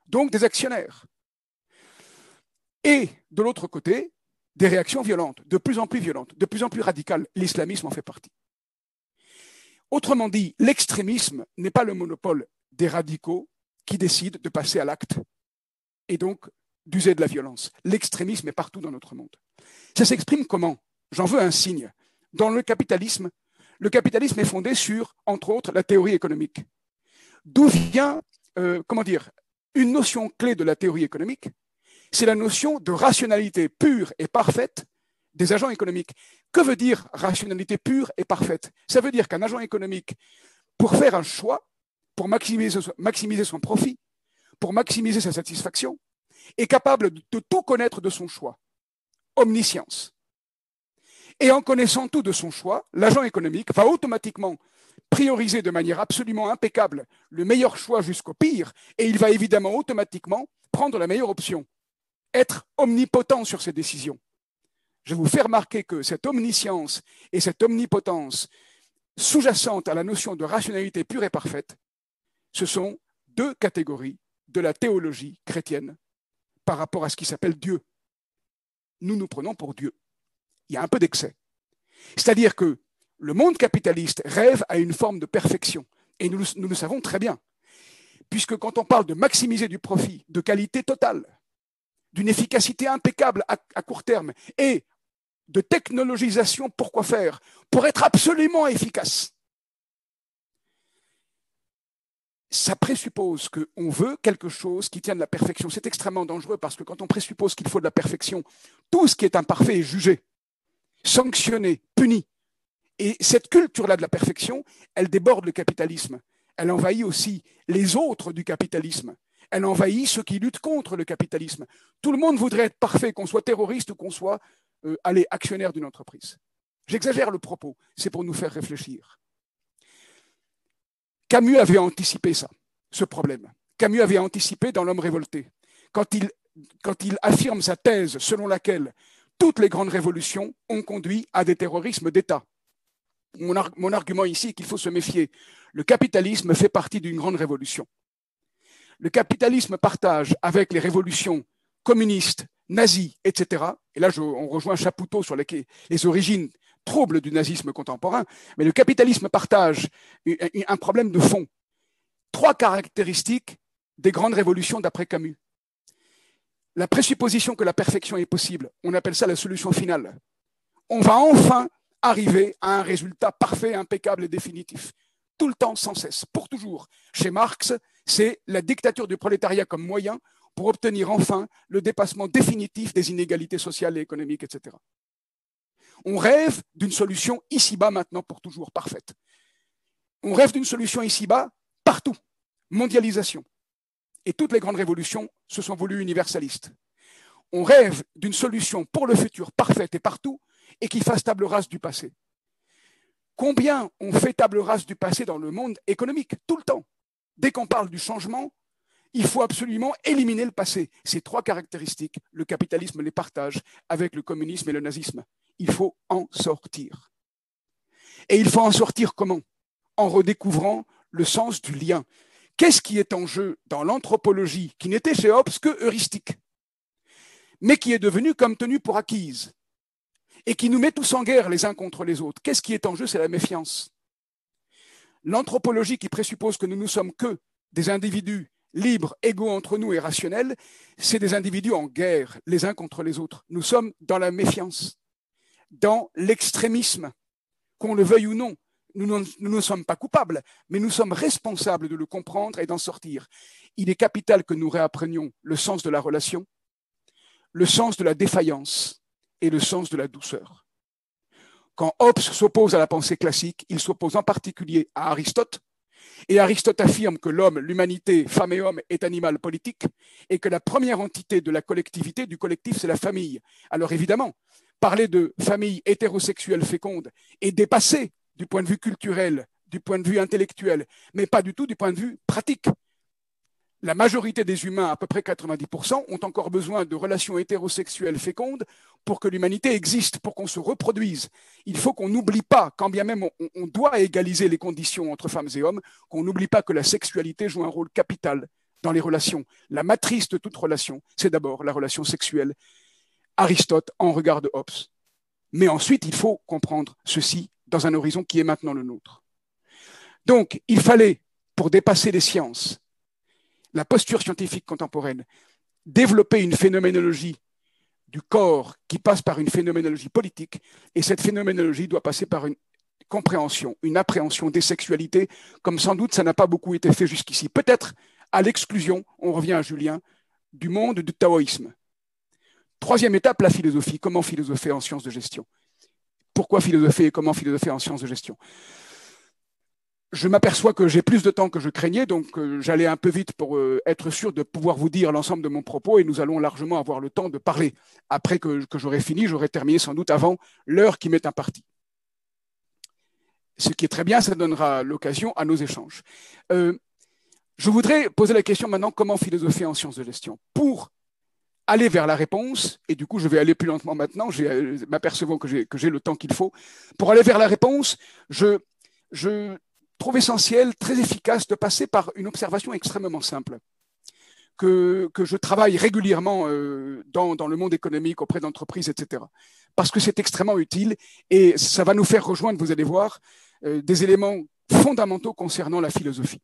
Donc des actionnaires. Et de l'autre côté, des réactions violentes, de plus en plus violentes, de plus en plus radicales. L'islamisme en fait partie. Autrement dit, l'extrémisme n'est pas le monopole des radicaux qui décident de passer à l'acte et donc d'user de la violence. L'extrémisme est partout dans notre monde. Ça s'exprime comment? J'en veux un signe. Dans le capitalisme est fondé sur, entre autres, la théorie économique. D'où vient, une notion clé de la théorie économique, c'est la notion de rationalité pure et parfaite des agents économiques. Que veut dire rationalité pure et parfaite? Ça veut dire qu'un agent économique, pour faire un choix, pour maximiser son profit, pour maximiser sa satisfaction, est capable de tout connaître de son choix. Omniscience. Et en connaissant tout de son choix, l'agent économique va automatiquement prioriser de manière absolument impeccable le meilleur choix jusqu'au pire, et il va évidemment automatiquement prendre la meilleure option. Être omnipotent sur ses décisions. Je vous fais remarquer que cette omniscience et cette omnipotence sous-jacente à la notion de rationalité pure et parfaite, ce sont deux catégories de la théologie chrétienne par rapport à ce qui s'appelle Dieu. Nous nous prenons pour Dieu. Il y a un peu d'excès. C'est-à-dire que le monde capitaliste rêve à une forme de perfection. Et nous le savons très bien. Puisque quand on parle de maximiser du profit, de qualité totale, d'une efficacité impeccable à court terme et de technologisation, pourquoi faire? Pour être absolument efficace. Ça présuppose qu'on veut quelque chose qui tienne à la perfection. C'est extrêmement dangereux parce que quand on présuppose qu'il faut de la perfection, tout ce qui est imparfait est jugé, sanctionné, puni. Et cette culture-là de la perfection, elle déborde le capitalisme. Elle envahit aussi les autres du capitalisme. Elle envahit ceux qui luttent contre le capitalisme. Tout le monde voudrait être parfait, qu'on soit terroriste ou qu'on soit actionnaire d'une entreprise. J'exagère le propos, c'est pour nous faire réfléchir. Camus avait anticipé ça, ce problème. Camus avait anticipé dans L'Homme révolté. Quand il affirme sa thèse selon laquelle toutes les grandes révolutions ont conduit à des terrorismes d'État. Mon argument ici est qu'il faut se méfier. Le capitalisme fait partie d'une grande révolution. Le capitalisme partage avec les révolutions communistes, nazis, etc. Et là, on rejoint Chapoutot sur les origines troubles du nazisme contemporain. Mais le capitalisme partage un problème de fond. 3 caractéristiques des grandes révolutions d'après Camus. La présupposition que la perfection est possible, on appelle ça la solution finale. On va enfin arriver à un résultat parfait, impeccable et définitif. Tout le temps, sans cesse, pour toujours. Chez Marx, c'est la dictature du prolétariat comme moyen pour obtenir enfin le dépassement définitif des inégalités sociales et économiques, etc. On rêve d'une solution ici-bas, maintenant, pour toujours, parfaite. On rêve d'une solution ici-bas, partout. Mondialisation. Et toutes les grandes révolutions se sont voulues universalistes. On rêve d'une solution pour le futur, parfaite et partout, et qui fasse table rase du passé. Combien on fait table rase du passé dans le monde économique? Tout le temps. Dès qu'on parle du changement, il faut absolument éliminer le passé. Ces 3 caractéristiques, le capitalisme les partage avec le communisme et le nazisme. Il faut en sortir. Et il faut en sortir comment? En redécouvrant le sens du lien. Qu'est-ce qui est en jeu dans l'anthropologie qui n'était chez Hobbes que heuristique, mais qui est devenue comme tenue pour acquise et qui nous met tous en guerre les uns contre les autres? Qu'est-ce qui est en jeu? C'est la méfiance. L'anthropologie qui présuppose que nous ne sommes que des individus libres, égaux entre nous et rationnels, c'est des individus en guerre les uns contre les autres. Nous sommes dans la méfiance, dans l'extrémisme, qu'on le veuille ou non. Nous ne sommes pas coupables, mais nous sommes responsables de le comprendre et d'en sortir. Il est capital que nous réapprenions le sens de la relation, le sens de la défaillance et le sens de la douceur. Quand Hobbes s'oppose à la pensée classique, il s'oppose en particulier à Aristote, et Aristote affirme que l'homme, l'humanité, femme et homme, est animal politique, et que la première entité de la collectivité, du collectif, c'est la famille. Alors évidemment, parler de famille hétérosexuelle féconde est dépassé du point de vue culturel, du point de vue intellectuel, mais pas du tout du point de vue pratique. La majorité des humains, à peu près 90%, ont encore besoin de relations hétérosexuelles fécondes pour que l'humanité existe, pour qu'on se reproduise. Il faut qu'on n'oublie pas, quand bien même on doit égaliser les conditions entre femmes et hommes, qu'on n'oublie pas que la sexualité joue un rôle capital dans les relations. La matrice de toute relation, c'est d'abord la relation sexuelle. Aristote en regard de Hobbes. Mais ensuite, il faut comprendre ceci dans un horizon qui est maintenant le nôtre. Donc, il fallait, pour dépasser les sciences, la posture scientifique contemporaine, développer une phénoménologie du corps qui passe par une phénoménologie politique, et cette phénoménologie doit passer par une compréhension, une appréhension des sexualités, comme sans doute ça n'a pas beaucoup été fait jusqu'ici. Peut-être à l'exclusion, on revient à Julien, du monde du taoïsme. Troisième étape, la philosophie. Comment philosopher en sciences de gestion? Pourquoi philosopher et comment philosopher en sciences de gestion? Je m'aperçois que j'ai plus de temps que je craignais, donc j'allais un peu vite pour être sûr de pouvoir vous dire l'ensemble de mon propos, et nous allons largement avoir le temps de parler. Après que j'aurai fini, j'aurai terminé sans doute avant l'heure qui m'est impartie. Ce qui est très bien, ça donnera l'occasion à nos échanges. Je voudrais poser la question maintenant, comment philosopher en sciences de gestion? Pour aller vers la réponse, et du coup je vais aller plus lentement maintenant, m'apercevant que j'ai le temps qu'il faut. Pour aller vers la réponse, je trouve essentiel, très efficace, de passer par une observation extrêmement simple, que je travaille régulièrement dans le monde économique, auprès d'entreprises, etc. Parce que c'est extrêmement utile, et ça va nous faire rejoindre, vous allez voir, des éléments fondamentaux concernant la philosophie.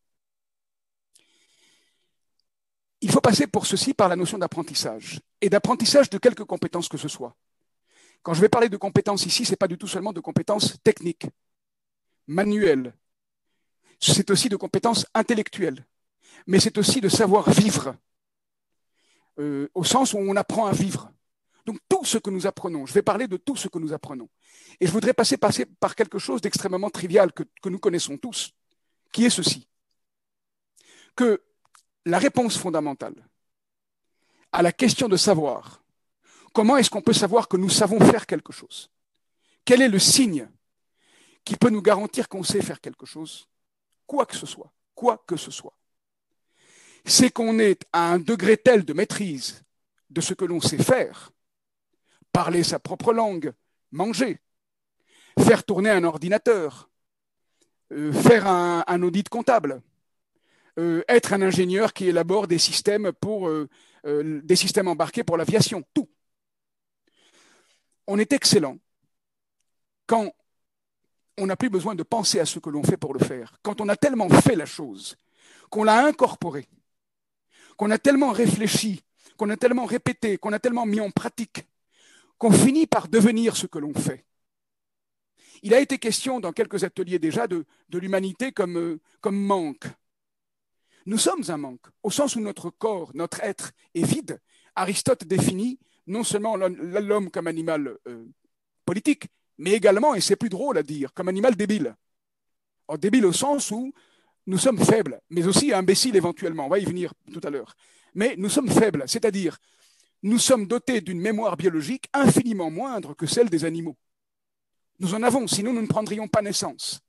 Il faut passer pour ceci par la notion d'apprentissage, et d'apprentissage de quelque compétence que ce soit. Quand je vais parler de compétences ici, ce n'est pas du tout seulement de compétences techniques, manuelles, c'est aussi de compétences intellectuelles, mais c'est aussi de savoir vivre, au sens où on apprend à vivre. Donc tout ce que nous apprenons, je vais parler de tout ce que nous apprenons. Et je voudrais passer par quelque chose d'extrêmement trivial que nous connaissons tous, qui est ceci. Que la réponse fondamentale à la question de savoir, comment est-ce qu'on peut savoir que nous savons faire quelque chose? Quel est le signe qui peut nous garantir qu'on sait faire quelque chose? Quoi que ce soit. C'est qu'on est à un degré tel de maîtrise de ce que l'on sait faire, parler sa propre langue, manger, faire tourner un ordinateur, faire un audit comptable, être un ingénieur qui élabore des systèmes des systèmes embarqués pour l'aviation, tout. On est excellent quand on n'a plus besoin de penser à ce que l'on fait pour le faire. Quand on a tellement fait la chose, qu'on l'a incorporée, qu'on a tellement réfléchi, qu'on a tellement répété, qu'on a tellement mis en pratique, qu'on finit par devenir ce que l'on fait. Il a été question dans quelques ateliers déjà de l'humanité comme manque. Nous sommes un manque, au sens où notre corps, notre être est vide. Aristote définit non seulement l'homme comme animal politique, mais également, et c'est plus drôle à dire, comme animal débile. Or, débile au sens où nous sommes faibles, mais aussi imbéciles éventuellement, on va y venir tout à l'heure. Mais nous sommes faibles, c'est-à-dire nous sommes dotés d'une mémoire biologique infiniment moindre que celle des animaux. Nous en avons, sinon nous ne prendrions pas naissance.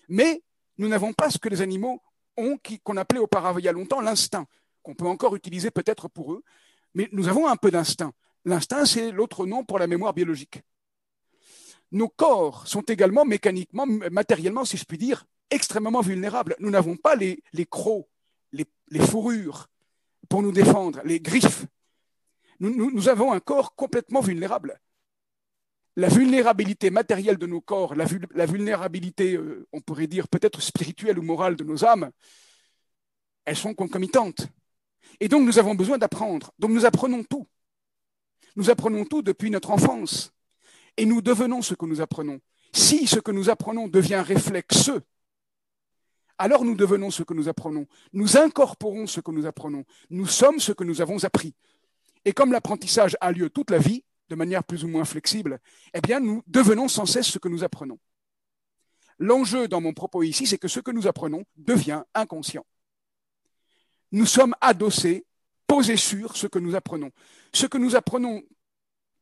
Mais nous n'avons pas ce que les animaux ont, qu'on appelait auparavant il y a longtemps l'instinct, qu'on peut encore utiliser peut-être pour eux, mais nous avons un peu d'instinct. L'instinct, c'est l'autre nom pour la mémoire biologique. Nos corps sont également mécaniquement, matériellement, si je puis dire, extrêmement vulnérables. Nous n'avons pas les crocs, les fourrures pour nous défendre, les griffes. Nous avons un corps complètement vulnérable. La vulnérabilité matérielle de nos corps, la vulnérabilité, on pourrait dire peut-être spirituelle ou morale de nos âmes, elles sont concomitantes. Et donc nous avons besoin d'apprendre. Donc nous apprenons tout. Nous apprenons tout depuis notre enfance. Et nous devenons ce que nous apprenons. Si ce que nous apprenons devient réflexeux, alors nous devenons ce que nous apprenons. Nous incorporons ce que nous apprenons. Nous sommes ce que nous avons appris. Et comme l'apprentissage a lieu toute la vie, de manière plus ou moins flexible, eh bien, nous devenons sans cesse ce que nous apprenons. L'enjeu dans mon propos ici, c'est que ce que nous apprenons devient inconscient. Nous sommes adossés, posés sur ce que nous apprenons. Ce que nous apprenons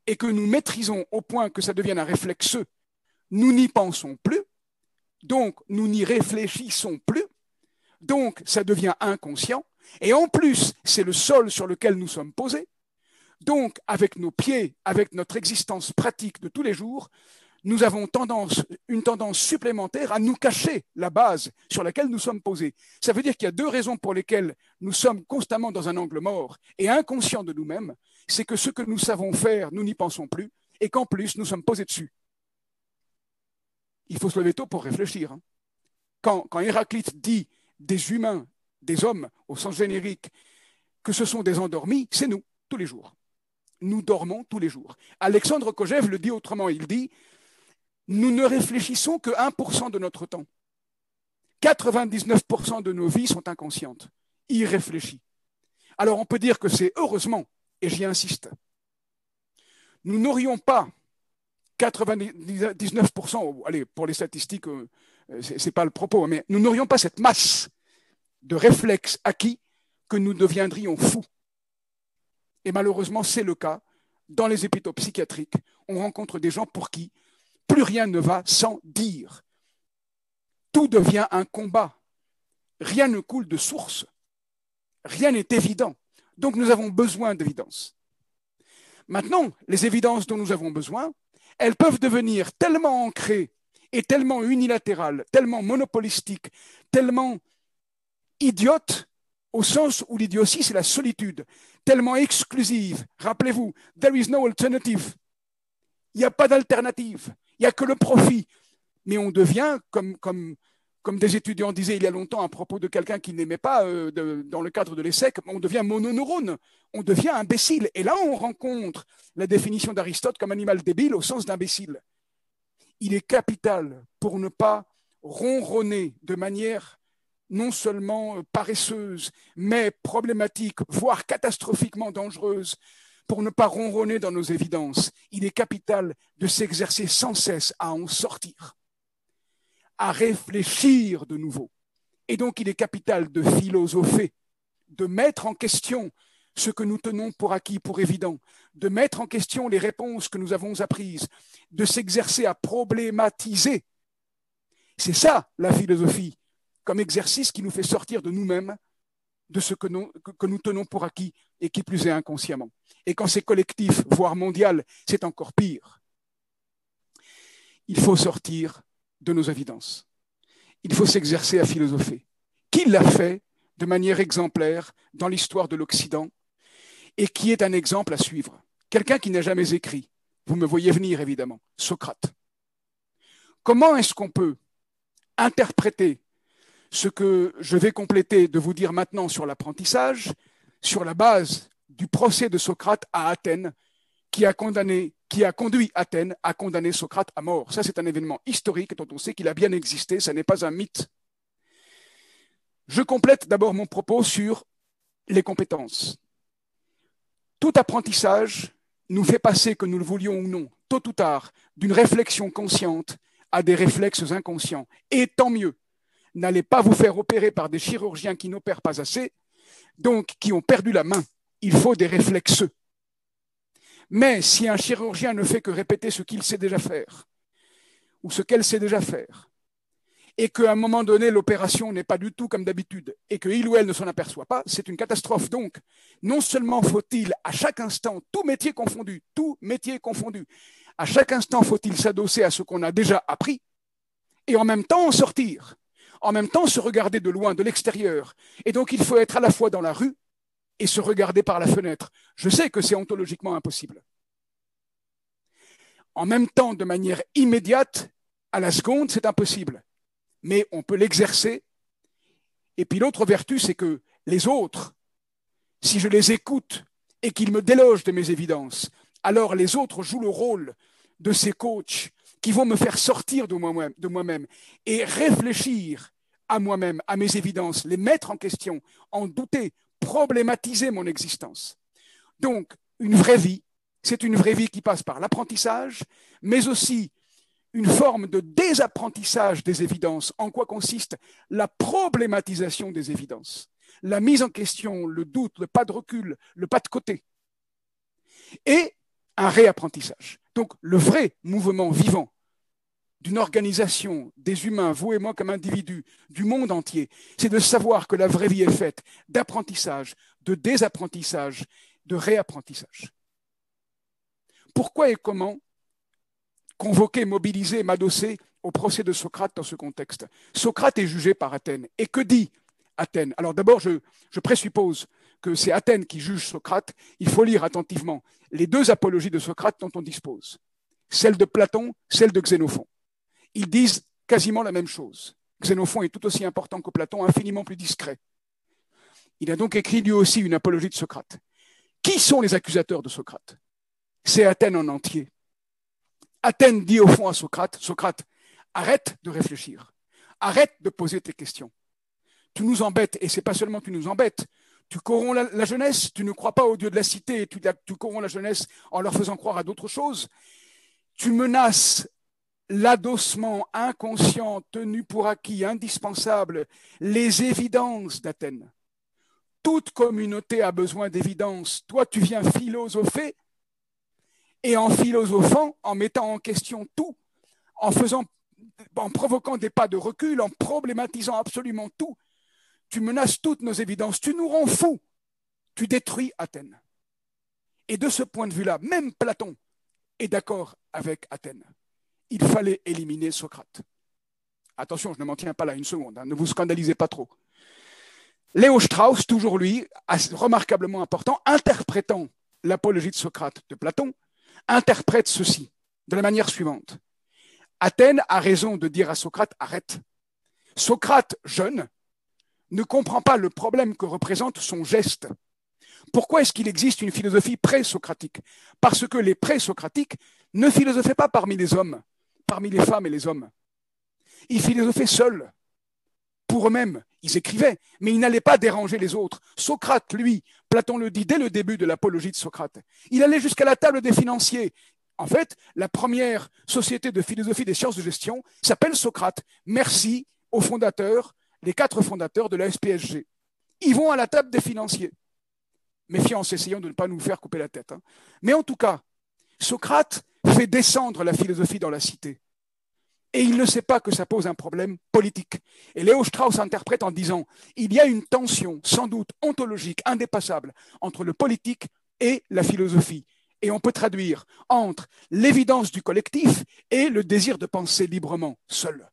et que nous maîtrisons au point que ça devienne un réflexeux, nous n'y pensons plus, donc nous n'y réfléchissons plus, donc ça devient inconscient, et en plus, c'est le sol sur lequel nous sommes posés. Donc, avec nos pieds, avec notre existence pratique de tous les jours, nous avons une tendance supplémentaire à nous cacher la base sur laquelle nous sommes posés. Ça veut dire qu'il y a deux raisons pour lesquelles nous sommes constamment dans un angle mort et inconscients de nous-mêmes. C'est que ce que nous savons faire, nous n'y pensons plus, et qu'en plus, nous sommes posés dessus. Il faut se lever tôt pour réfléchir. Quand Héraclite dit des humains, des hommes, au sens générique, que ce sont des endormis, c'est nous, tous les jours. Nous dormons tous les jours. Alexandre Kojève le dit autrement, il dit « Nous ne réfléchissons que 1% de notre temps. 99% de nos vies sont inconscientes, irréfléchies. » Alors on peut dire que c'est heureusement, et j'y insiste, nous n'aurions pas 99%, allez, pour les statistiques, ce n'est pas le propos, mais nous n'aurions pas cette masse de réflexes acquis que nous deviendrions fous. Et malheureusement, c'est le cas. Dans les hôpitaux psychiatriques, on rencontre des gens pour qui plus rien ne va sans dire. Tout devient un combat. Rien ne coule de source. Rien n'est évident. Donc nous avons besoin d'évidence. Maintenant, les évidences dont nous avons besoin, elles peuvent devenir tellement ancrées et tellement unilatérales, tellement monopolistiques, tellement idiotes, au sens où l'idiotie, c'est la solitude, tellement exclusive. Rappelez-vous, there is no alternative. Il n'y a pas d'alternative. Il n'y a que le profit. Mais on devient, comme des étudiants disaient il y a longtemps à propos de quelqu'un qui n'aimait pas dans le cadre de l'ESSEC, on devient mononeurone, on devient imbécile. Et là, on rencontre la définition d'Aristote comme animal débile au sens d'imbécile. Il est capital pour ne pas ronronner de manière non seulement paresseuse, mais problématique, voire catastrophiquement dangereuse, pour ne pas ronronner dans nos évidences. Il est capital de s'exercer sans cesse à en sortir, à réfléchir de nouveau. Et donc, il est capital de philosopher, de mettre en question ce que nous tenons pour acquis, pour évident, de mettre en question les réponses que nous avons apprises, de s'exercer à problématiser. C'est ça, la philosophie, comme exercice qui nous fait sortir de nous-mêmes, de ce que nous tenons pour acquis, et qui plus est inconsciemment. Et quand c'est collectif, voire mondial, c'est encore pire. Il faut sortir de nos évidences. Il faut s'exercer à philosopher. Qui l'a fait de manière exemplaire dans l'histoire de l'Occident et qui est un exemple à suivre? Quelqu'un qui n'a jamais écrit. Vous me voyez venir, évidemment. Socrate. Comment est-ce qu'on peut interpréter ce que je vais compléter de vous dire maintenant sur l'apprentissage, sur la base du procès de Socrate à Athènes, qui a conduit Athènes à condamner Socrate à mort. Ça, c'est un événement historique dont on sait qu'il a bien existé, ça n'est pas un mythe. Je complète d'abord mon propos sur les compétences. Tout apprentissage nous fait passer, que nous le voulions ou non, tôt ou tard, d'une réflexion consciente à des réflexes inconscients. Et tant mieux. N'allez pas vous faire opérer par des chirurgiens qui n'opèrent pas assez, donc qui ont perdu la main. Il faut des réflexeux. Mais si un chirurgien ne fait que répéter ce qu'il sait déjà faire, ou ce qu'elle sait déjà faire, et qu'à un moment donné, l'opération n'est pas du tout comme d'habitude, et qu'il ou elle ne s'en aperçoit pas, c'est une catastrophe. Donc, non seulement faut-il à chaque instant, tout métier confondu, à chaque instant faut-il s'adosser à ce qu'on a déjà appris, et en même temps en sortir, en même temps se regarder de loin, de l'extérieur. Et donc, il faut être à la fois dans la rue et se regarder par la fenêtre. Je sais que c'est ontologiquement impossible. En même temps, de manière immédiate, à la seconde, c'est impossible. Mais on peut l'exercer. Et puis l'autre vertu, c'est que les autres, si je les écoute et qu'ils me délogent de mes évidences, alors les autres jouent le rôle de ces coachs qui vont me faire sortir de moi-même et réfléchir à moi-même, à mes évidences, les mettre en question, en douter, problématiser mon existence. Donc, une vraie vie, C'est une vraie vie qui passe par l'apprentissage, mais aussi une forme de désapprentissage des évidences. En quoi consiste la problématisation des évidences? La mise en question, le doute, le pas de recul, le pas de côté. Et un réapprentissage. Donc, le vrai mouvement vivant d'une organisation, des humains, vous et moi comme individus, du monde entier, c'est de savoir que la vraie vie est faite d'apprentissage, de désapprentissage, de réapprentissage. Pourquoi et comment convoquer, mobiliser, m'adosser au procès de Socrate dans ce contexte? Socrate est jugé par Athènes. Et que dit Athènes? Alors d'abord, je présuppose que c'est Athènes qui juge Socrate. Il faut lire attentivement les deux apologies de Socrate dont on dispose. Celle de Platon, celle de Xénophon. Ils disent quasiment la même chose. Xénophon est tout aussi important que Platon, infiniment plus discret. Il a donc écrit lui aussi une apologie de Socrate. Qui sont les accusateurs de Socrate? C'est Athènes en entier. Athènes dit au fond à Socrate, Socrate, arrête de réfléchir, arrête de poser tes questions. Tu nous embêtes, et c'est pas seulement tu nous embêtes, tu corromps la jeunesse, tu ne crois pas au Dieu de la cité, tu corromps la jeunesse en leur faisant croire à d'autres choses. Tu menaces l'adossement inconscient, tenu pour acquis, indispensable, les évidences d'Athènes. Toute communauté a besoin d'évidences. Toi, tu viens philosopher, et en philosophant, en mettant en question tout, en provoquant des pas de recul, en problématisant absolument tout, tu menaces toutes nos évidences, tu nous rends fous, tu détruis Athènes. Et de ce point de vue-là, même Platon est d'accord avec Athènes. Il fallait éliminer Socrate. Attention, je ne m'en tiens pas là une seconde, ne vous scandalisez pas trop. Léo Strauss, toujours lui, remarquablement important, interprétant l'apologie de Socrate de Platon, interprète ceci de la manière suivante. Athènes a raison de dire à Socrate, arrête. Socrate, jeune, ne comprend pas le problème que représente son geste. Pourquoi est-ce qu'il existe une philosophie pré-socratique? Parce que les pré-socratiques ne philosophaient pas parmi les hommes, parmi les femmes et les hommes. Ils philosophaient seuls, pour eux-mêmes. Ils écrivaient, mais ils n'allaient pas déranger les autres. Socrate, lui, Platon le dit dès le début de l'apologie de Socrate, il allait jusqu'à la table des financiers. En fait, la première société de philosophie des sciences de gestion s'appelle Socrate. Merci aux fondateurs, les 4 fondateurs de la SPSG. Ils vont à la table des financiers. Méfiance, essayons de ne pas nous faire couper la tête. Mais en tout cas, Socrate fait descendre la philosophie dans la cité. Et il ne sait pas que ça pose un problème politique. Et Léo Strauss interprète en disant « Il y a une tension, sans doute ontologique, indépassable, entre le politique et la philosophie. » Et on peut traduire entre l'évidence du collectif et le désir de penser librement, seul.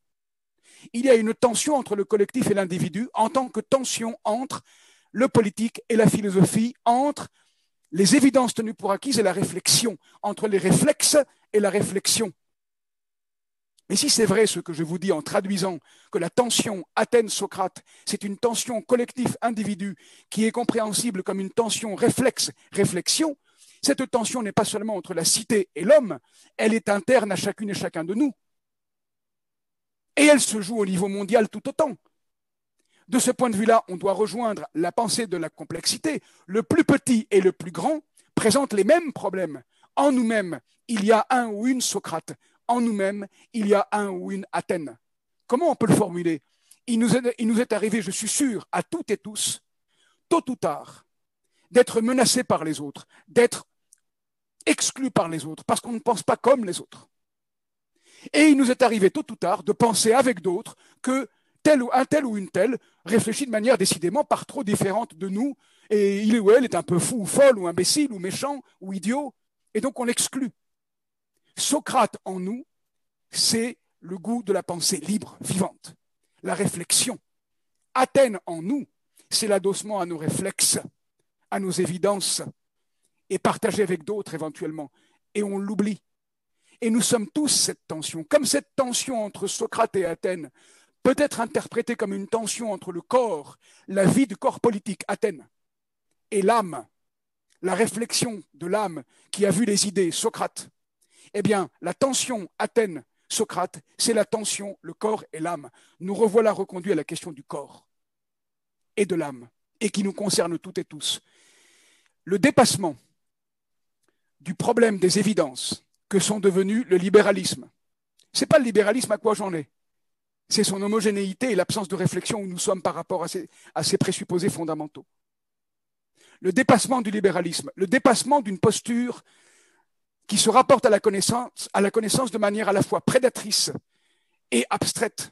Il y a une tension entre le collectif et l'individu en tant que tension entre le politique et la philosophie, entre les évidences tenues pour acquises et la réflexion, entre les réflexes et la réflexion. Mais si c'est vrai ce que je vous dis en traduisant que la tension Athènes-Socrate, c'est une tension collectif-individu qui est compréhensible comme une tension réflexe-réflexion, cette tension n'est pas seulement entre la cité et l'homme, elle est interne à chacune et chacun de nous. Et elle se joue au niveau mondial tout autant. De ce point de vue-là, on doit rejoindre la pensée de la complexité. Le plus petit et le plus grand présentent les mêmes problèmes. En nous-mêmes, il y a un ou une Socrate. En nous-mêmes, il y a un ou une Athènes. Comment on peut le formuler? Il nous est arrivé, je suis sûr, à toutes et tous, tôt ou tard, d'être menacés par les autres, d'être exclus par les autres, parce qu'on ne pense pas comme les autres. Et il nous est arrivé tôt ou tard de penser avec d'autres que un tel ou une telle réfléchit de manière décidément par trop différente de nous, et il ou elle est un peu fou ou folle ou imbécile ou méchant ou idiot, et donc on l'exclut. Socrate en nous, c'est le goût de la pensée libre, vivante, la réflexion. Athènes en nous, c'est l'adossement à nos réflexes, à nos évidences, et partagé avec d'autres éventuellement. Et on l'oublie. Et nous sommes tous cette tension. Comme cette tension entre Socrate et Athènes peut être interprétée comme une tension entre le corps, la vie du corps politique, Athènes, et l'âme, la réflexion de l'âme qui a vu les idées, Socrate. Eh bien, la tension Athènes-Socrate, c'est la tension, le corps et l'âme. Nous revoilà reconduits à la question du corps et de l'âme, et qui nous concerne toutes et tous. Le dépassement du problème des évidences que sont devenus le libéralisme. Ce n'est pas le libéralisme à quoi j'en ai. C'est son homogénéité et l'absence de réflexion où nous sommes par rapport à ces présupposés fondamentaux. Le dépassement du libéralisme, le dépassement d'une posture qui se rapporte à la connaissance de manière à la fois prédatrice et abstraite,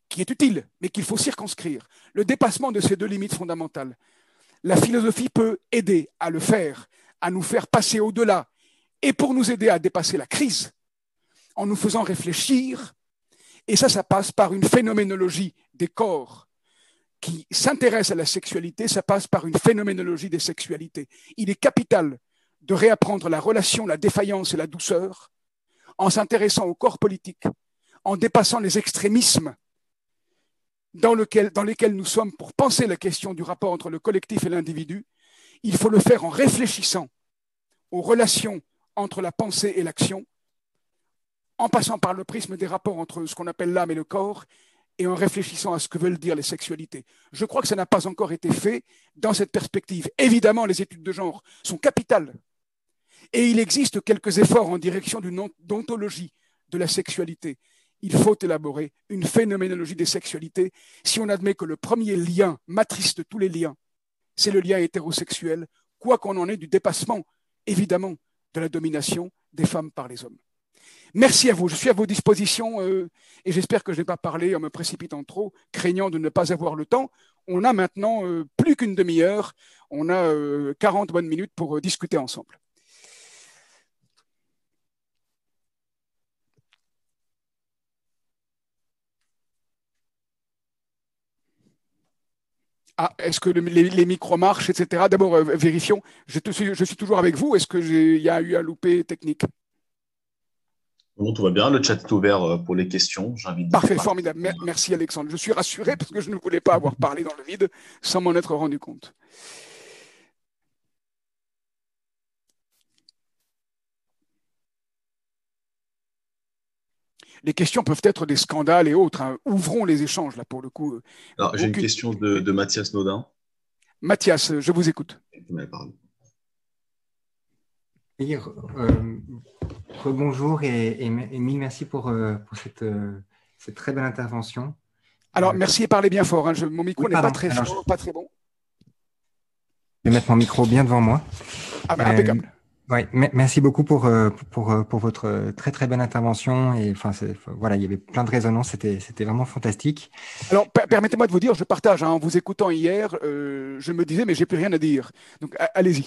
qui est utile, mais qu'il faut circonscrire. Le dépassement de ces deux limites fondamentales. La philosophie peut aider à le faire, à nous faire passer au-delà, et pour nous aider à dépasser la crise, en nous faisant réfléchir, et ça passe par une phénoménologie des corps qui s'intéresse à la sexualité, ça passe par une phénoménologie des sexualités. Il est capital de réapprendre la relation, la défaillance et la douceur, en s'intéressant au corps politique, en dépassant les extrémismes dans lesquels nous sommes pour penser la question du rapport entre le collectif et l'individu. Il faut le faire en réfléchissant aux relations entre la pensée et l'action, en passant par le prisme des rapports entre ce qu'on appelle l'âme et le corps, et en réfléchissant à ce que veulent dire les sexualités. Je crois que ça n'a pas encore été fait dans cette perspective. Évidemment, les études de genre sont capitales, et il existe quelques efforts en direction d'une ontologie de la sexualité. Il faut élaborer une phénoménologie des sexualités si on admet que le premier lien, matrice de tous les liens, c'est le lien hétérosexuel, quoi qu'on en ait du dépassement, évidemment, de la domination des femmes par les hommes. Merci à vous, je suis à vos dispositions et j'espère que je n'ai pas parlé en me précipitant trop, craignant de ne pas avoir le temps. On a maintenant plus qu'une demi-heure, on a 40 bonnes minutes pour discuter ensemble. Ah, est-ce que les micros marchent, etc. D'abord, vérifions. Je suis toujours avec vous. Est-ce qu'il y a eu un loupé technique? Bon, tout va bien. Le chat est ouvert pour les questions. J'invite. Parfait, formidable. Merci Alexandre. Je suis rassuré parce que je ne voulais pas avoir parlé dans le vide sans m'en être rendu compte. Les questions peuvent être des scandales et autres. Hein. Ouvrons les échanges, là, pour le coup. Alors, j'ai une question de Mathias Naudin. Mathias, je vous écoute. Oui, rebonjour et mille merci pour cette très belle intervention. Alors, merci et parlez bien fort. Hein. Mon micro n'est pas très fort, pas très bon. Je vais mettre mon micro bien devant moi. Ah ben, impeccable. Ouais, merci beaucoup pour votre très très bonne intervention et voilà, il y avait plein de résonances, c'était vraiment fantastique. Alors permettez-moi de vous dire, je partage en vous écoutant hier, je me disais mais j'ai plus rien à dire, donc allez-y.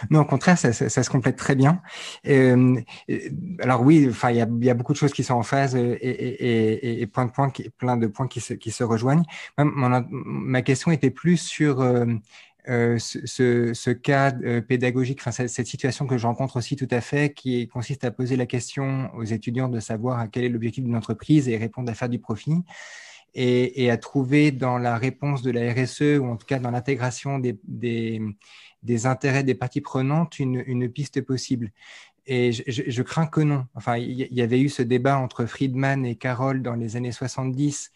Non, au contraire, ça se complète très bien. Alors oui, il y a beaucoup de choses qui sont en phase et plein de points qui se rejoignent. Ma question était plus sur ce cas pédagogique, cette situation que je rencontre aussi tout à fait, qui consiste à poser la question aux étudiants de savoir quel est l'objectif d'une entreprise et répondre à faire du profit. Et à trouver dans la réponse de la RSE, ou en tout cas dans l'intégration des intérêts des parties prenantes, une piste possible. Et je crains que non. Enfin, il y avait eu ce débat entre Friedman et Carroll dans les années 70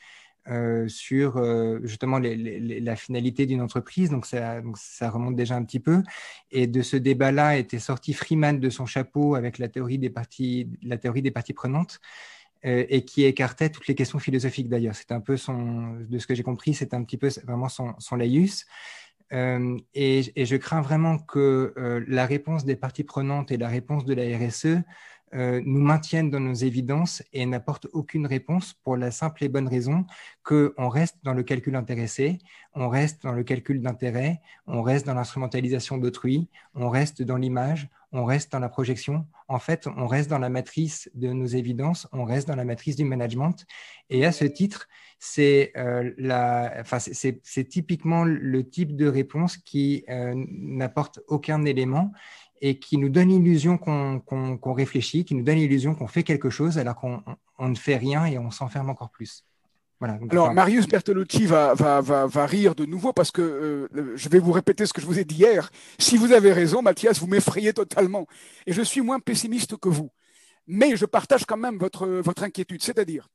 sur justement la finalité d'une entreprise. Donc ça remonte déjà un petit peu. Et de ce débat-là était sorti Freeman de son chapeau avec la théorie des parties prenantes. Et qui écartait toutes les questions philosophiques d'ailleurs. C'est un peu de ce que j'ai compris, c'est un petit peu vraiment son laïus. Et je crains vraiment que la réponse des parties prenantes et la réponse de la RSE nous maintiennent dans nos évidences et n'apportent aucune réponse pour la simple et bonne raison qu'on reste dans le calcul intéressé, on reste dans le calcul d'intérêt, on reste dans l'instrumentalisation d'autrui, on reste dans l'image, on reste dans la projection. En fait, on reste dans la matrice de nos évidences, on reste dans la matrice du management. Et à ce titre, c'est typiquement le type de réponse qui n'apporte aucun élément et qui nous donne l'illusion qu'on réfléchit, qui nous donne l'illusion qu'on fait quelque chose alors qu'on ne fait rien et on s'enferme encore plus. Voilà, alors, Marius Bertolucci va rire de nouveau parce que je vais vous répéter ce que je vous ai dit hier. Si vous avez raison, Mathias, vous m'effrayez totalement. Et je suis moins pessimiste que vous. Mais je partage quand même votre inquiétude. C'est-à-dire,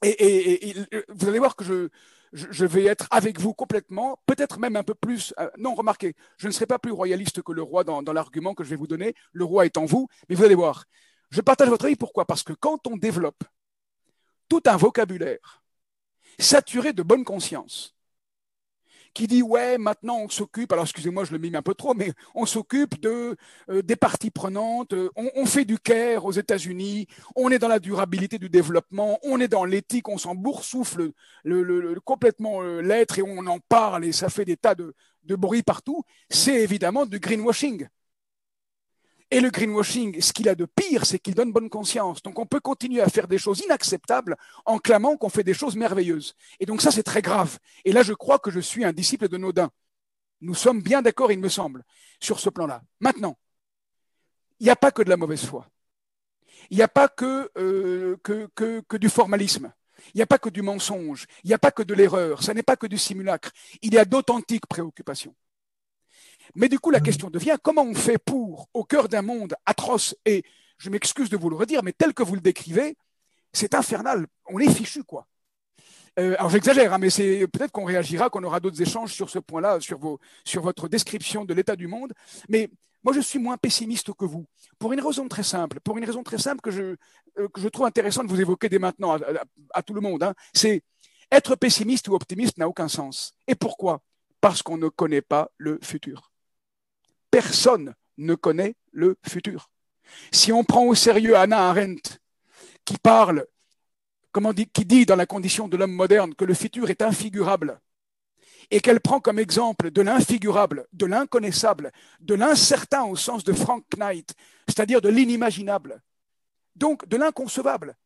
et vous allez voir que je vais être avec vous complètement, peut-être même un peu plus. Non, remarquez, je ne serai pas plus royaliste que le roi dans l'argument que je vais vous donner. Le roi est en vous, mais vous allez voir. Je partage votre avis. Pourquoi? Parce que quand on développe tout un vocabulaire saturé de bonne conscience, qui dit ouais, maintenant on s'occupe, alors excusez-moi, je le mime un peu trop, mais on s'occupe des parties prenantes, on fait du care aux États-Unis, on est dans la durabilité du développement, on est dans l'éthique, on s'en boursoufle complètement l'être et on en parle et ça fait des tas de bruit partout. C'est évidemment du greenwashing. Et le greenwashing, ce qu'il a de pire, c'est qu'il donne bonne conscience. Donc on peut continuer à faire des choses inacceptables en clamant qu'on fait des choses merveilleuses. Et donc ça, c'est très grave. Et là, je crois que je suis un disciple de Naudin. Nous sommes bien d'accord, il me semble, sur ce plan-là. Maintenant, il n'y a pas que de la mauvaise foi. Il n'y a pas que du formalisme. Il n'y a pas que du mensonge. Il n'y a pas que de l'erreur. Ça n'est pas que du simulacre. Il y a d'authentiques préoccupations. Mais du coup, la question devient comment on fait pour, au cœur d'un monde atroce, et je m'excuse de vous le redire, mais tel que vous le décrivez, c'est infernal. On est fichu, quoi. Alors j'exagère, hein, mais c'est peut-être qu'on réagira, qu'on aura d'autres échanges sur ce point-là, sur votre description de l'état du monde. Mais moi, je suis moins pessimiste que vous, pour une raison très simple que je trouve intéressant de vous évoquer dès maintenant à tout le monde. Hein. C'est être pessimiste ou optimiste n'a aucun sens. Et pourquoi? Parce qu'on ne connaît pas le futur. Personne ne connaît le futur. Si on prend au sérieux Hannah Arendt, qui parle, qui dit dans la condition de l'homme moderne que le futur est infigurable, et qu'elle prend comme exemple de l'infigurable, de l'inconnaissable, de l'incertain au sens de Frank Knight, c'est-à-dire de l'inimaginable, donc de l'inconcevable.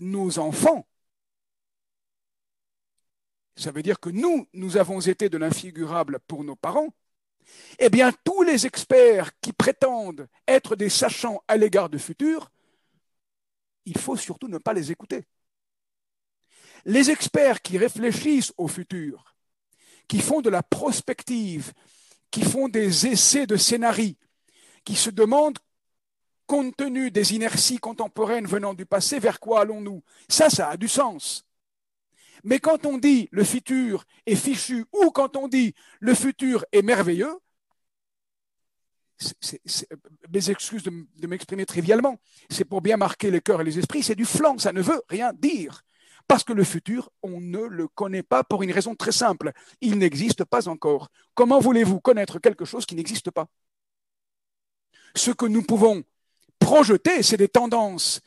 Nos enfants, ça veut dire que nous avons été de l'infigurable pour nos parents. Eh bien, tous les experts qui prétendent être des sachants à l'égard du futur, il faut surtout ne pas les écouter. Les experts qui réfléchissent au futur, qui font de la prospective, qui font des essais de scénarii, qui se demandent, compte tenu des inerties contemporaines venant du passé, vers quoi allons-nous? Ça a du sens. Mais quand on dit le futur est fichu ou quand on dit le futur est merveilleux, mes excuses de m'exprimer trivialement, c'est pour bien marquer les cœurs et les esprits, c'est du flan, ça ne veut rien dire. Parce que le futur, on ne le connaît pas pour une raison très simple. Il n'existe pas encore. Comment voulez-vous connaître quelque chose qui n'existe pas? Ce que nous pouvons projeter, c'est des tendances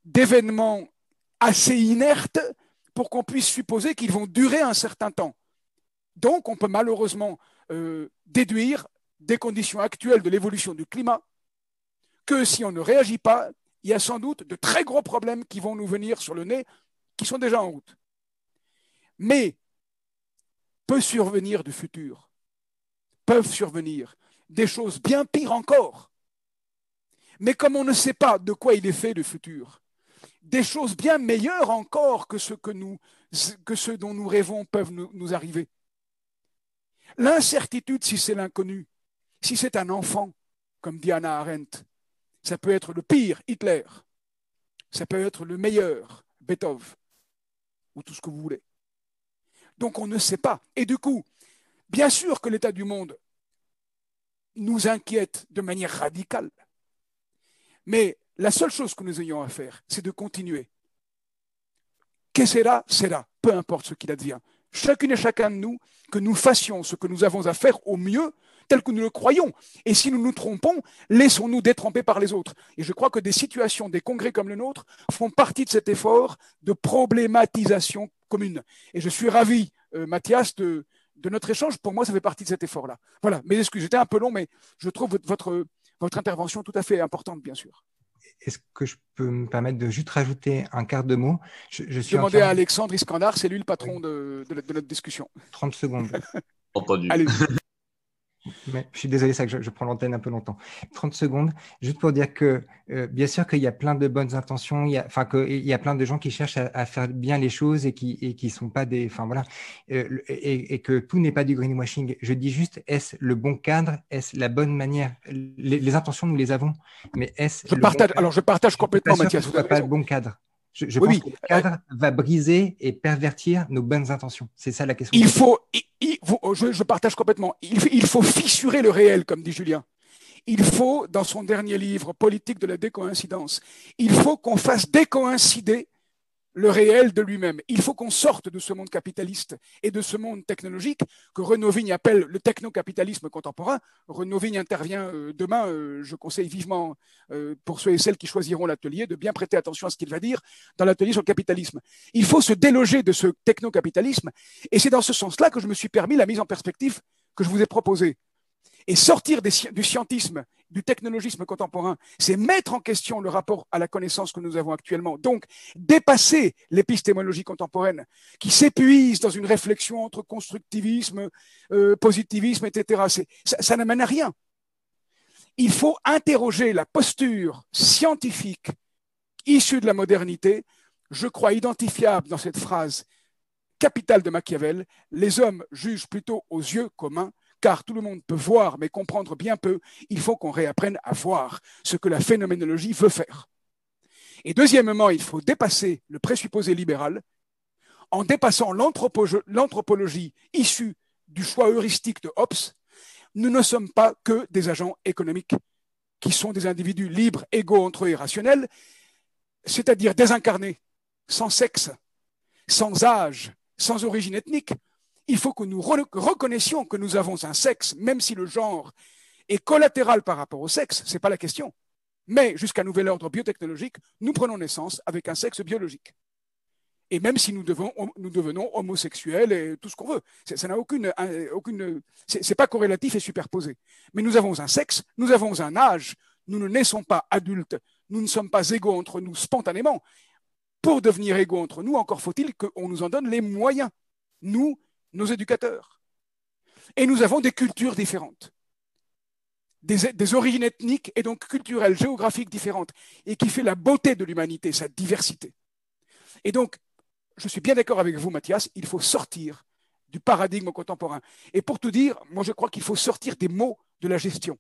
d'événements assez inertes pour qu'on puisse supposer qu'ils vont durer un certain temps. Donc, on peut malheureusement déduire des conditions actuelles de l'évolution du climat que si on ne réagit pas, il y a sans doute de très gros problèmes qui vont nous venir sur le nez, qui sont déjà en route. Mais peut survenir du futur, peuvent survenir des choses bien pires encore. Mais comme on ne sait pas de quoi il est fait le futur, des choses bien meilleures encore que ce dont nous rêvons peuvent nous arriver. L'incertitude, si c'est l'inconnu, si c'est un enfant, comme dit Hannah Arendt, ça peut être le pire, Hitler, ça peut être le meilleur, Beethoven, ou tout ce que vous voulez. Donc on ne sait pas. Et du coup, bien sûr que l'état du monde nous inquiète de manière radicale, mais la seule chose que nous ayons à faire, c'est de continuer. Que sera, sera, peu importe ce qu'il advient. Chacune et chacun de nous, que nous fassions ce que nous avons à faire au mieux, tel que nous le croyons. Et si nous nous trompons, laissons-nous détromper par les autres. Et je crois que des situations, des congrès comme le nôtre, font partie de cet effort de problématisation commune. Et je suis ravi, Mathias, de notre échange. Pour moi, ça fait partie de cet effort-là. Voilà, mes excuses, j'étais un peu long, mais je trouve votre intervention tout à fait importante, bien sûr. Est-ce que je peux me permettre de juste rajouter un quart de mot? Je suis demandé à Alexandre Iskandar, c'est lui le patron de notre discussion. 30 secondes. Entendu. Allez. Mais je suis désolé, ça que je prends l'antenne un peu longtemps. 30 secondes, juste pour dire que bien sûr qu'il y a plein de bonnes intentions, il y a plein de gens qui cherchent à faire bien les choses et qui sont pas des, enfin voilà, et que tout n'est pas du greenwashing. Je dis juste, est-ce le bon cadre, est-ce la bonne manière? Les intentions, nous les avons, mais est-ce je partage complètement, Mathias. Ce n'est pas le bon cadre. Je pense que le cadre va briser et pervertir nos bonnes intentions. C'est ça la question. Je partage complètement. Il faut fissurer le réel, comme dit Julien. Il faut, dans son dernier livre, Politique de la décoïncidence, il faut qu'on fasse décoïncider le réel de lui-même. Il faut qu'on sorte de ce monde capitaliste et de ce monde technologique que Renaud Vigne appelle le technocapitalisme contemporain. Renaud Vigne intervient demain. Je conseille vivement pour ceux et celles qui choisiront l'atelier de bien prêter attention à ce qu'il va dire dans l'atelier sur le capitalisme. Il faut se déloger de ce technocapitalisme et c'est dans ce sens-là que je me suis permis la mise en perspective que je vous ai proposée. Et sortir du scientisme, du technologisme contemporain, c'est mettre en question le rapport à la connaissance que nous avons actuellement. Donc, dépasser l'épistémologie contemporaine qui s'épuise dans une réflexion entre constructivisme, positivisme, etc. Ça n'amène à rien. Il faut interroger la posture scientifique issue de la modernité, je crois identifiable dans cette phrase capitale de Machiavel, les hommes jugent plutôt aux yeux communs, car tout le monde peut voir, mais comprendre bien peu. Il faut qu'on réapprenne à voir ce que la phénoménologie veut faire. Et deuxièmement, il faut dépasser le présupposé libéral en dépassant l'anthropologie issue du choix heuristique de Hobbes. Nous ne sommes pas que des agents économiques qui sont des individus libres, égaux entre eux et rationnels, c'est-à-dire désincarnés, sans sexe, sans âge, sans origine ethnique. Il faut que nous reconnaissions que nous avons un sexe, même si le genre est collatéral par rapport au sexe, ce n'est pas la question. Mais jusqu'à nouvel ordre biotechnologique, nous prenons naissance avec un sexe biologique. Et même si nous devenons homosexuels et tout ce qu'on veut, ça n'a c'est pas corrélatif et superposé. Mais nous avons un sexe, nous avons un âge, nous ne naissons pas adultes, nous ne sommes pas égaux entre nous spontanément. Pour devenir égaux entre nous, encore faut-il qu'on nous en donne les moyens. Nous, nos éducateurs. Et nous avons des cultures différentes, des origines ethniques et donc culturelles, géographiques différentes, et qui fait la beauté de l'humanité, sa diversité. Et donc, je suis bien d'accord avec vous, Mathias, il faut sortir du paradigme contemporain. Et pour tout dire, moi je crois qu'il faut sortir des mots de la gestion.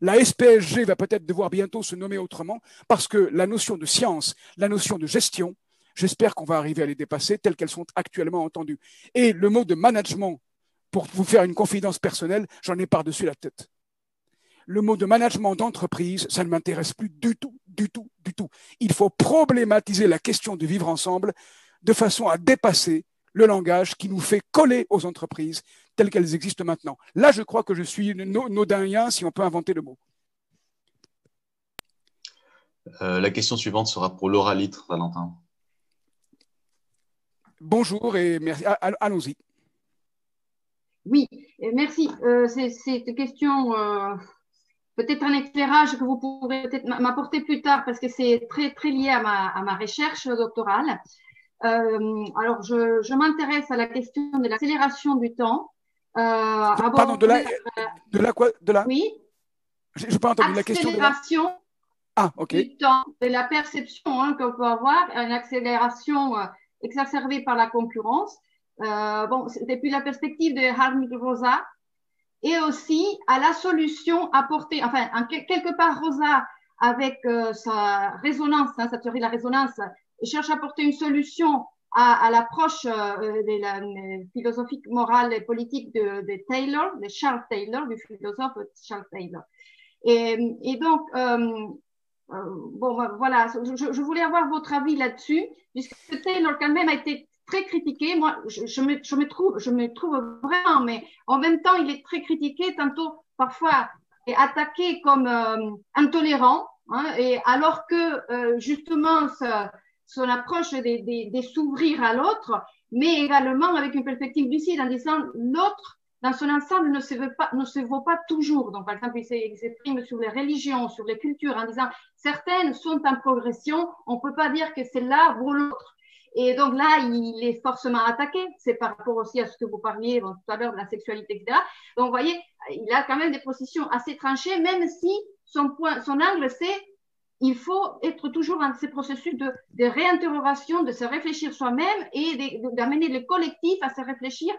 La SPSG va peut-être devoir bientôt se nommer autrement, parce que la notion de science, la notion de gestion, j'espère qu'on va arriver à les dépasser telles qu'elles sont actuellement entendues. Et le mot de management, pour vous faire une confidence personnelle, j'en ai par-dessus la tête. Le mot de management d'entreprise, ça ne m'intéresse plus du tout, du tout, du tout. Il faut problématiser la question de vivre ensemble de façon à dépasser le langage qui nous fait coller aux entreprises telles qu'elles existent maintenant. Là, je crois que je suis nodinien, si on peut inventer le mot. La question suivante sera pour Laura Litre, Valentin. Bonjour et merci. Allons-y. Oui, merci. Cette question, peut-être un éclairage que vous pourrez peut-être m'apporter plus tard parce que c'est très, très lié à ma recherche doctorale. Alors, je m'intéresse à la question de l'accélération du temps. Pardon, de la Oui. Je n'ai pas entendu la question. Accélération du temps, de la perception qu'on peut avoir, une accélération exacerbée par la concurrence. Depuis la perspective de Hartmut Rosa, et aussi à la solution apportée, enfin, quelque part, Rosa, avec sa résonance, sa théorie de la résonance, cherche à apporter une solution à l'approche de la philosophique morale et politique de Taylor, de Charles Taylor, du philosophe Charles Taylor. Et donc, voilà, je voulais avoir votre avis là-dessus, puisque Taylor quand même a été très critiqué. Moi, je me trouve vraiment, mais en même temps, il est très critiqué, tantôt parfois est attaqué comme intolérant, et alors que justement son approche de s'ouvrir à l'autre, mais également avec une perspective lucide en disant l'autre dans son ensemble ne se vaut pas toujours. Donc, par exemple, il s'exprime sur les religions, sur les cultures, en disant certaines sont en progression, on ne peut pas dire que celle-là vaut l'autre. Et donc là, il est forcément attaqué. C'est par rapport aussi à ce que vous parliez tout à l'heure de la sexualité, etc. Donc, vous voyez, il a quand même des positions assez tranchées, même si son angle, c'est il faut être toujours dans ces processus de réinterrogation, de se réfléchir soi-même et d'amener le collectif à se réfléchir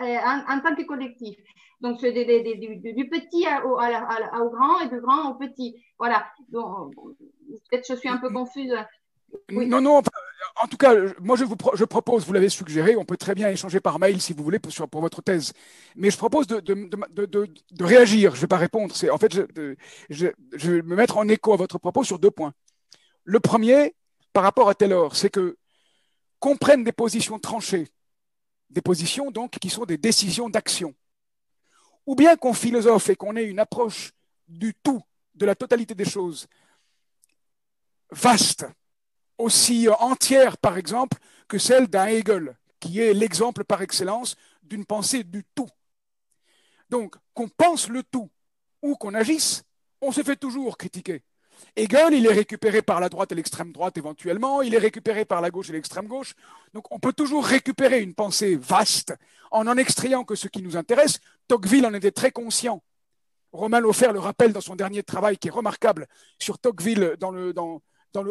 en tant que collectif. Donc, c'est du petit au grand et du grand au petit. Voilà. Donc, peut-être je suis un peu confuse. Oui. Non, En tout cas, moi, je propose, vous l'avez suggéré, on peut très bien échanger par mail si vous voulez pour votre thèse. Mais je propose de réagir. Je ne vais pas répondre. En fait, je vais me mettre en écho à votre propos sur 2 points. Le premier, par rapport à Taylor, c'est qu'on prenne des positions tranchées, des positions donc qui sont des décisions d'action, ou bien qu'on philosophe et qu'on ait une approche du tout, de la totalité des choses, vaste, aussi entière, par exemple, que celle d'un Hegel, qui est l'exemple par excellence d'une pensée du tout. Donc, qu'on pense le tout ou qu'on agisse, on se fait toujours critiquer. Hegel, il est récupéré par la droite et l'extrême droite éventuellement, il est récupéré par la gauche et l'extrême gauche. Donc, on peut toujours récupérer une pensée vaste en extrayant que ce qui nous intéresse. Tocqueville en était très conscient. Romain Laufer le rappelle dans son dernier travail qui est remarquable sur Tocqueville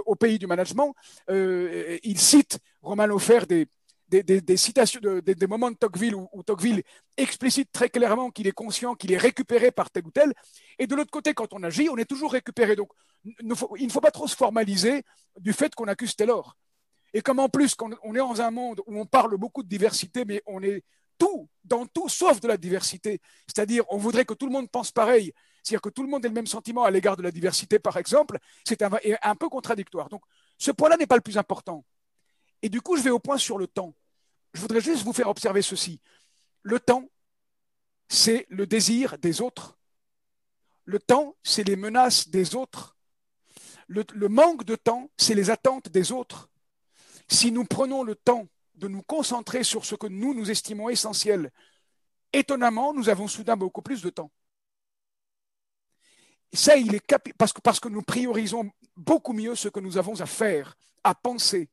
au pays du management. Il cite, Romain Laufer, des citations, des moments de Tocqueville où Tocqueville explicite très clairement qu'il est conscient qu'il est récupéré par tel ou tel. Et de l'autre côté, quand on agit, on est toujours récupéré. Donc, il ne faut pas trop se formaliser du fait qu'on accuse Taylor. Et comme en plus, on est dans un monde où on parle beaucoup de diversité, mais on est dans tout sauf de la diversité. C'est-à-dire, on voudrait que tout le monde pense pareil. C'est-à-dire que tout le monde ait le même sentiment à l'égard de la diversité, par exemple. C'est un peu contradictoire. Donc, ce point-là n'est pas le plus important. Et du coup, je vais au point sur le temps. Je voudrais juste vous faire observer ceci. Le temps, c'est le désir des autres. Le temps, c'est les menaces des autres. Le manque de temps, c'est les attentes des autres. Si nous prenons le temps de nous concentrer sur ce que nous estimons essentiel, étonnamment, nous avons soudain beaucoup plus de temps. Et ça, parce que nous priorisons beaucoup mieux ce que nous avons à faire, à penser,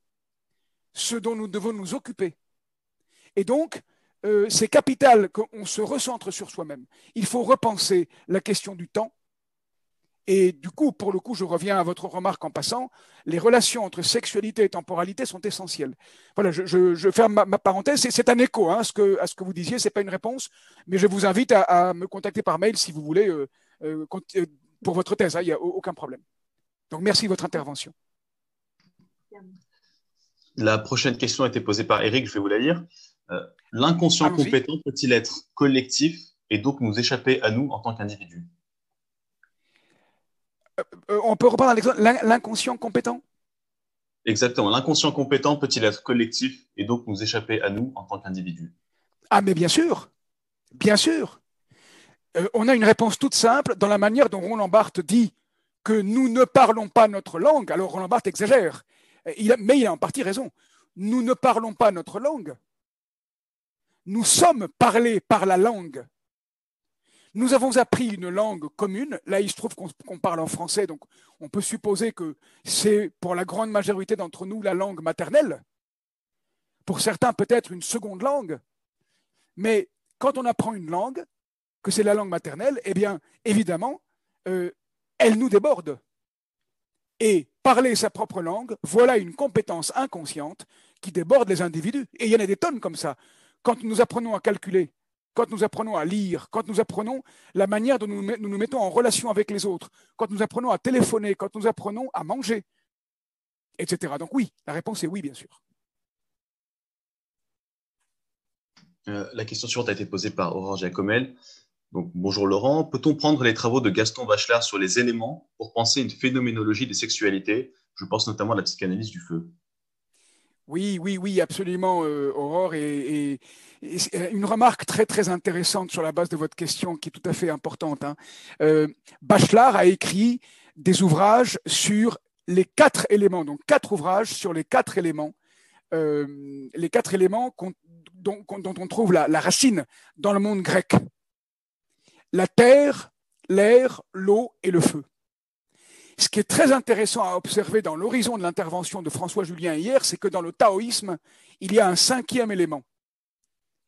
ce dont nous devons nous occuper. Et donc, c'est capital qu'on se recentre sur soi-même. Il faut repenser la question du temps. Et du coup, pour le coup, je reviens à votre remarque en passant, les relations entre sexualité et temporalité sont essentielles. Voilà, je ferme ma parenthèse. C'est un écho à ce que vous disiez, ce n'est pas une réponse, mais je vous invite à me contacter par mail si vous voulez pour votre thèse. Il n'y a aucun problème. Donc, merci de votre intervention. La prochaine question a été posée par Eric, je vais vous la lire. L'inconscient compétent peut-il être collectif et donc nous échapper à nous en tant qu'individus? On peut reprendre l'exemple, l'inconscient compétent? Exactement. L'inconscient compétent peut-il être collectif et donc nous échapper à nous en tant qu'individus? Ah, mais bien sûr. Bien sûr. On a une réponse toute simple dans la manière dont Roland Barthes dit que nous ne parlons pas notre langue. Alors Roland Barthes exagère, mais il a en partie raison. Nous ne parlons pas notre langue. Nous sommes parlés par la langue. Nous avons appris une langue commune. Là, il se trouve qu'on parle en français, donc on peut supposer que c'est pour la grande majorité d'entre nous la langue maternelle. Pour certains, peut-être une seconde langue. Mais quand on apprend une langue, que c'est la langue maternelle, eh bien, évidemment, elle nous déborde. Et parler sa propre langue, voilà une compétence inconsciente qui déborde les individus. Et il y en a des tonnes comme ça. Quand nous apprenons à calculer, quand nous apprenons à lire, quand nous apprenons la manière dont nous nous mettons en relation avec les autres, quand nous apprenons à téléphoner, quand nous apprenons à manger, etc. Donc oui, la réponse est oui, bien sûr. La question suivante a été posée par Aurore Giacomel. Donc, bonjour Laurent, peut-on prendre les travaux de Gaston Bachelard sur les éléments pour penser une phénoménologie des sexualités? Je pense notamment à la psychanalyse du feu. Oui, absolument, Aurore. Et une remarque très, très intéressante sur la base de votre question qui est tout à fait importante. Bachelard a écrit des ouvrages sur les 4 éléments, donc 4 ouvrages sur les 4 éléments, dont on trouve la racine dans le monde grec. La terre, l'air, l'eau et le feu. Ce qui est très intéressant à observer dans l'horizon de l'intervention de François Julien hier, c'est que dans le taoïsme, il y a un 5e élément,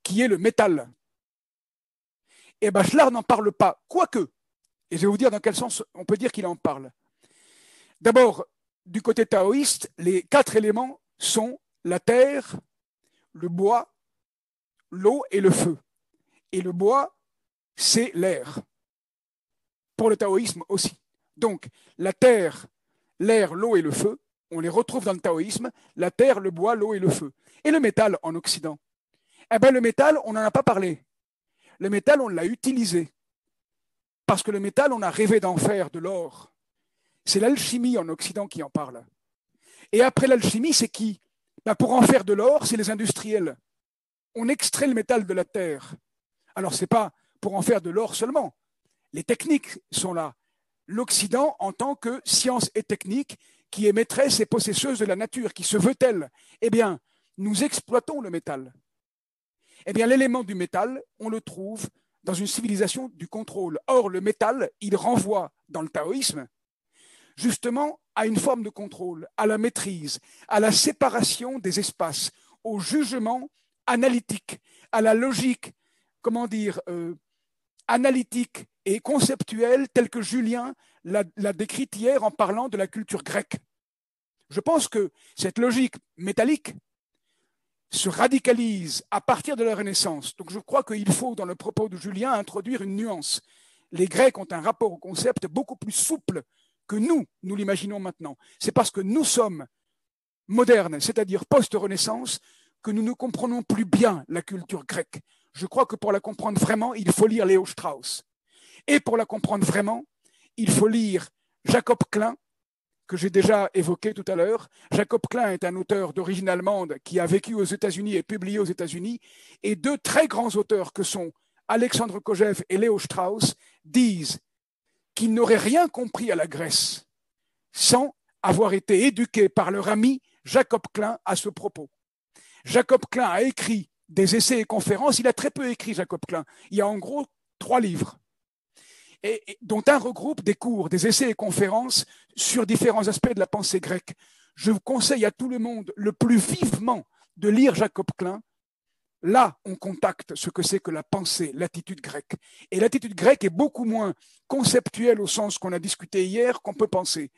qui est le métal. Et Bachelard n'en parle pas, quoique. Et je vais vous dire dans quel sens on peut dire qu'il en parle. D'abord, du côté taoïste, les 4 éléments sont la terre, le bois, l'eau et le feu. Et le bois, c'est l'air. Pour le taoïsme aussi. Donc, la terre, l'air, l'eau et le feu on les retrouve dans le taoïsme, la terre, le bois, l'eau et le feu. Et le métal en Occident? Eh bien, le métal, on n'en a pas parlé. Le métal, on l'a utilisé. Parce que le métal, on a rêvé d'en faire de l'or. C'est l'alchimie en Occident qui en parle. Et après l'alchimie, c'est qui? Ben, pour en faire de l'or, c'est les industriels. On extrait le métal de la terre. Alors, ce n'est pas pour en faire de l'or seulement. Les techniques sont là. L'Occident, en tant que science et technique, qui est maîtresse et possesseuse de la nature, qui se veut telle, eh bien, nous exploitons le métal. Eh bien, l'élément du métal, on le trouve dans une civilisation du contrôle. Or, le métal, il renvoie dans le taoïsme justement à une forme de contrôle, à la maîtrise, à la séparation des espaces, au jugement analytique, à la logique, analytique et conceptuelle telle que Julien l'a décrite hier en parlant de la culture grecque. Je pense que cette logique métallique se radicalise à partir de la Renaissance. Donc je crois qu'il faut, dans le propos de Julien, introduire une nuance. Les Grecs ont un rapport au concept beaucoup plus souple que nous l'imaginons maintenant. C'est parce que nous sommes modernes, c'est-à-dire post-Renaissance, que nous ne comprenons plus bien la culture grecque. Je crois que pour la comprendre vraiment, il faut lire Léo Strauss. Et pour la comprendre vraiment, il faut lire Jacob Klein, que j'ai déjà évoqué tout à l'heure. Jacob Klein est un auteur d'origine allemande qui a vécu aux États-Unis et publié aux États-Unis. Et deux très grands auteurs que sont Alexandre Kojève et Léo Strauss disent qu'ils n'auraient rien compris à la Grèce sans avoir été éduqués par leur ami Jacob Klein à ce propos. Jacob Klein a écrit des essais et conférences. Il a très peu écrit, Jacob Klein. Il y a en gros 3 livres. Dont un regroupe des cours, des essais et conférences sur différents aspects de la pensée grecque. Je vous conseille à tout le monde le plus vivement de lire Jacob Klein. Là, on contacte ce que c'est que la pensée, l'attitude grecque. Et l'attitude grecque est beaucoup moins conceptuelle au sens qu'on a discuté hier qu'on peut penser.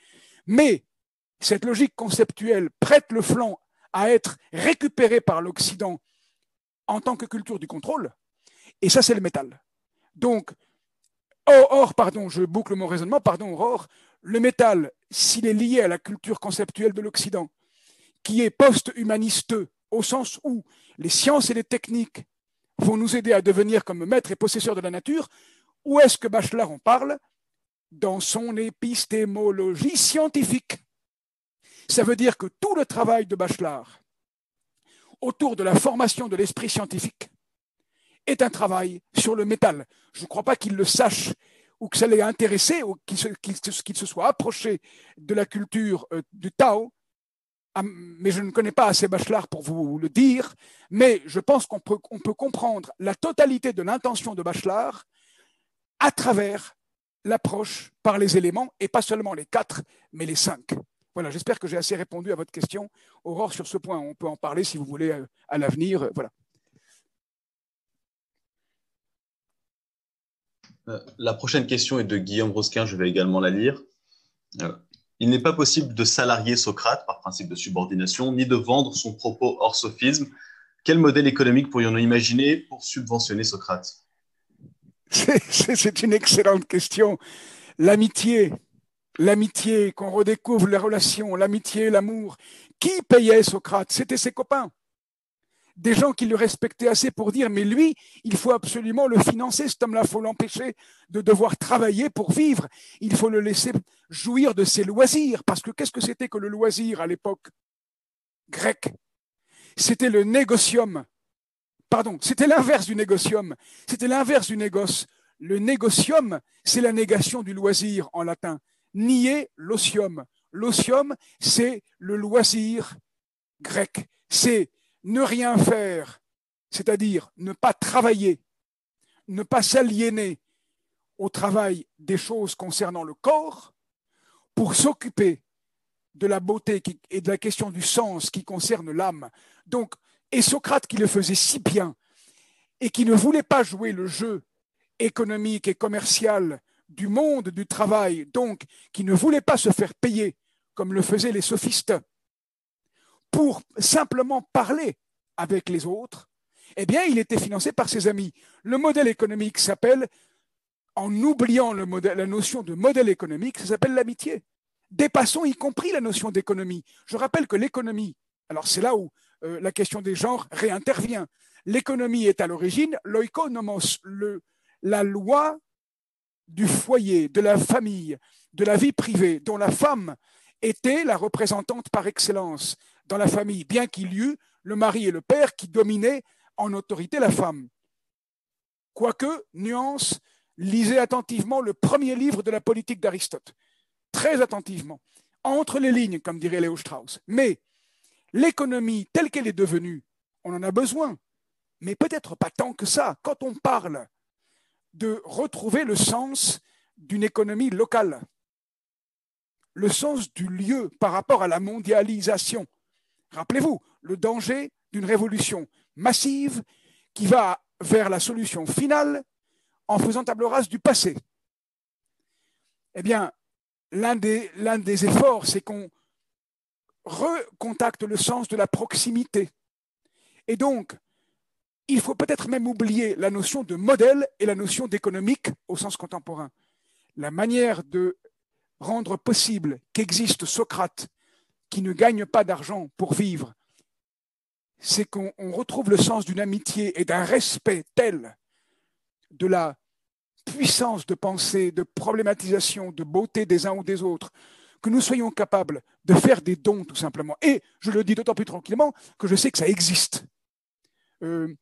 Mais cette logique conceptuelle prête le flanc à être récupérée par l'Occident en tant que culture du contrôle. Et ça, c'est le métal. Donc, je boucle mon raisonnement, Aurore, le métal, s'il est lié à la culture conceptuelle de l'Occident, qui est post-humaniste, au sens où les sciences et les techniques vont nous aider à devenir comme maîtres et possesseurs de la nature, où est-ce que Bachelard en parle? Dans son épistémologie scientifique. Ça veut dire que tout le travail de Bachelard autour de la formation de l'esprit scientifique est un travail sur le métal. Je ne crois pas qu'il le sache ou que ça l'ait intéressé ou qu'il se soit approché de la culture du Tao, mais je ne connais pas assez Bachelard pour vous le dire, mais je pense qu'on peut comprendre la totalité de l'intention de Bachelard à travers l'approche par les éléments, et pas seulement les 4, mais les 5. Voilà, j'espère que j'ai assez répondu à votre question. Aurore, sur ce point, on peut en parler si vous voulez à l'avenir. Voilà. La prochaine question est de Guillaume Rosquin, je vais également la lire. Il n'est pas possible de salarier Socrate par principe de subordination, ni de vendre son propos hors sophisme. Quel modèle économique pourrions-nous imaginer pour subventionner Socrate? C'est une excellente question. L'amitié, qu'on redécouvre les relations, l'amitié, l'amour. Qui payait Socrate? C'était ses copains. Des gens qui le respectaient assez pour dire, mais lui, il faut absolument le financer, cet homme-là, il faut l'empêcher de devoir travailler pour vivre. Il faut le laisser jouir de ses loisirs, parce que qu'est-ce que c'était que le loisir à l'époque grecque? C'était le négocium. Pardon, c'était l'inverse du négocium. C'était l'inverse du négoce. Le négocium, c'est la négation du loisir en latin. Nier l'osium. L'osium, c'est le loisir grec. C'est ne rien faire, c'est-à-dire ne pas travailler, ne pas s'aliéner au travail des choses concernant le corps pour s'occuper de la beauté et de la question du sens qui concerne l'âme. Donc, et Socrate qui le faisait si bien et qui ne voulait pas jouer le jeu économique et commercial du monde du travail, donc qui ne voulait pas se faire payer comme le faisaient les sophistes, pour simplement parler avec les autres, eh bien, il était financé par ses amis. Le modèle économique s'appelle, en oubliant la notion de modèle économique, ça s'appelle l'amitié. Dépassons y compris la notion d'économie. Je rappelle que l'économie, alors c'est là où la question des genres réintervient. L'économie est à l'origine l'oikonomos, la loi du foyer, de la famille, de la vie privée, dont la femme était la représentante par excellence dans la famille, bien qu'il y eût le mari et le père qui dominaient en autorité la femme. Quoique, nuance, lisez attentivement le premier livre de la politique d'Aristote, très attentivement, entre les lignes, comme dirait Léo Strauss. Mais l'économie telle qu'elle est devenue, on en a besoin, mais peut-être pas tant que ça. Quand on parle de retrouver le sens d'une économie locale, le sens du lieu par rapport à la mondialisation. Rappelez-vous, le danger d'une révolution massive qui va vers la solution finale en faisant table rase du passé. Eh bien, l'un des efforts, c'est qu'on recontacte le sens de la proximité. Et donc, il faut peut-être même oublier la notion de modèle et la notion d'économique au sens contemporain. La manière de rendre possible qu'existe Socrate, qui ne gagne pas d'argent pour vivre, c'est qu'on retrouve le sens d'une amitié et d'un respect tel de la puissance de pensée, de problématisation, de beauté des uns ou des autres, que nous soyons capables de faire des dons tout simplement. Et je le dis d'autant plus tranquillement que je sais que ça existe. Un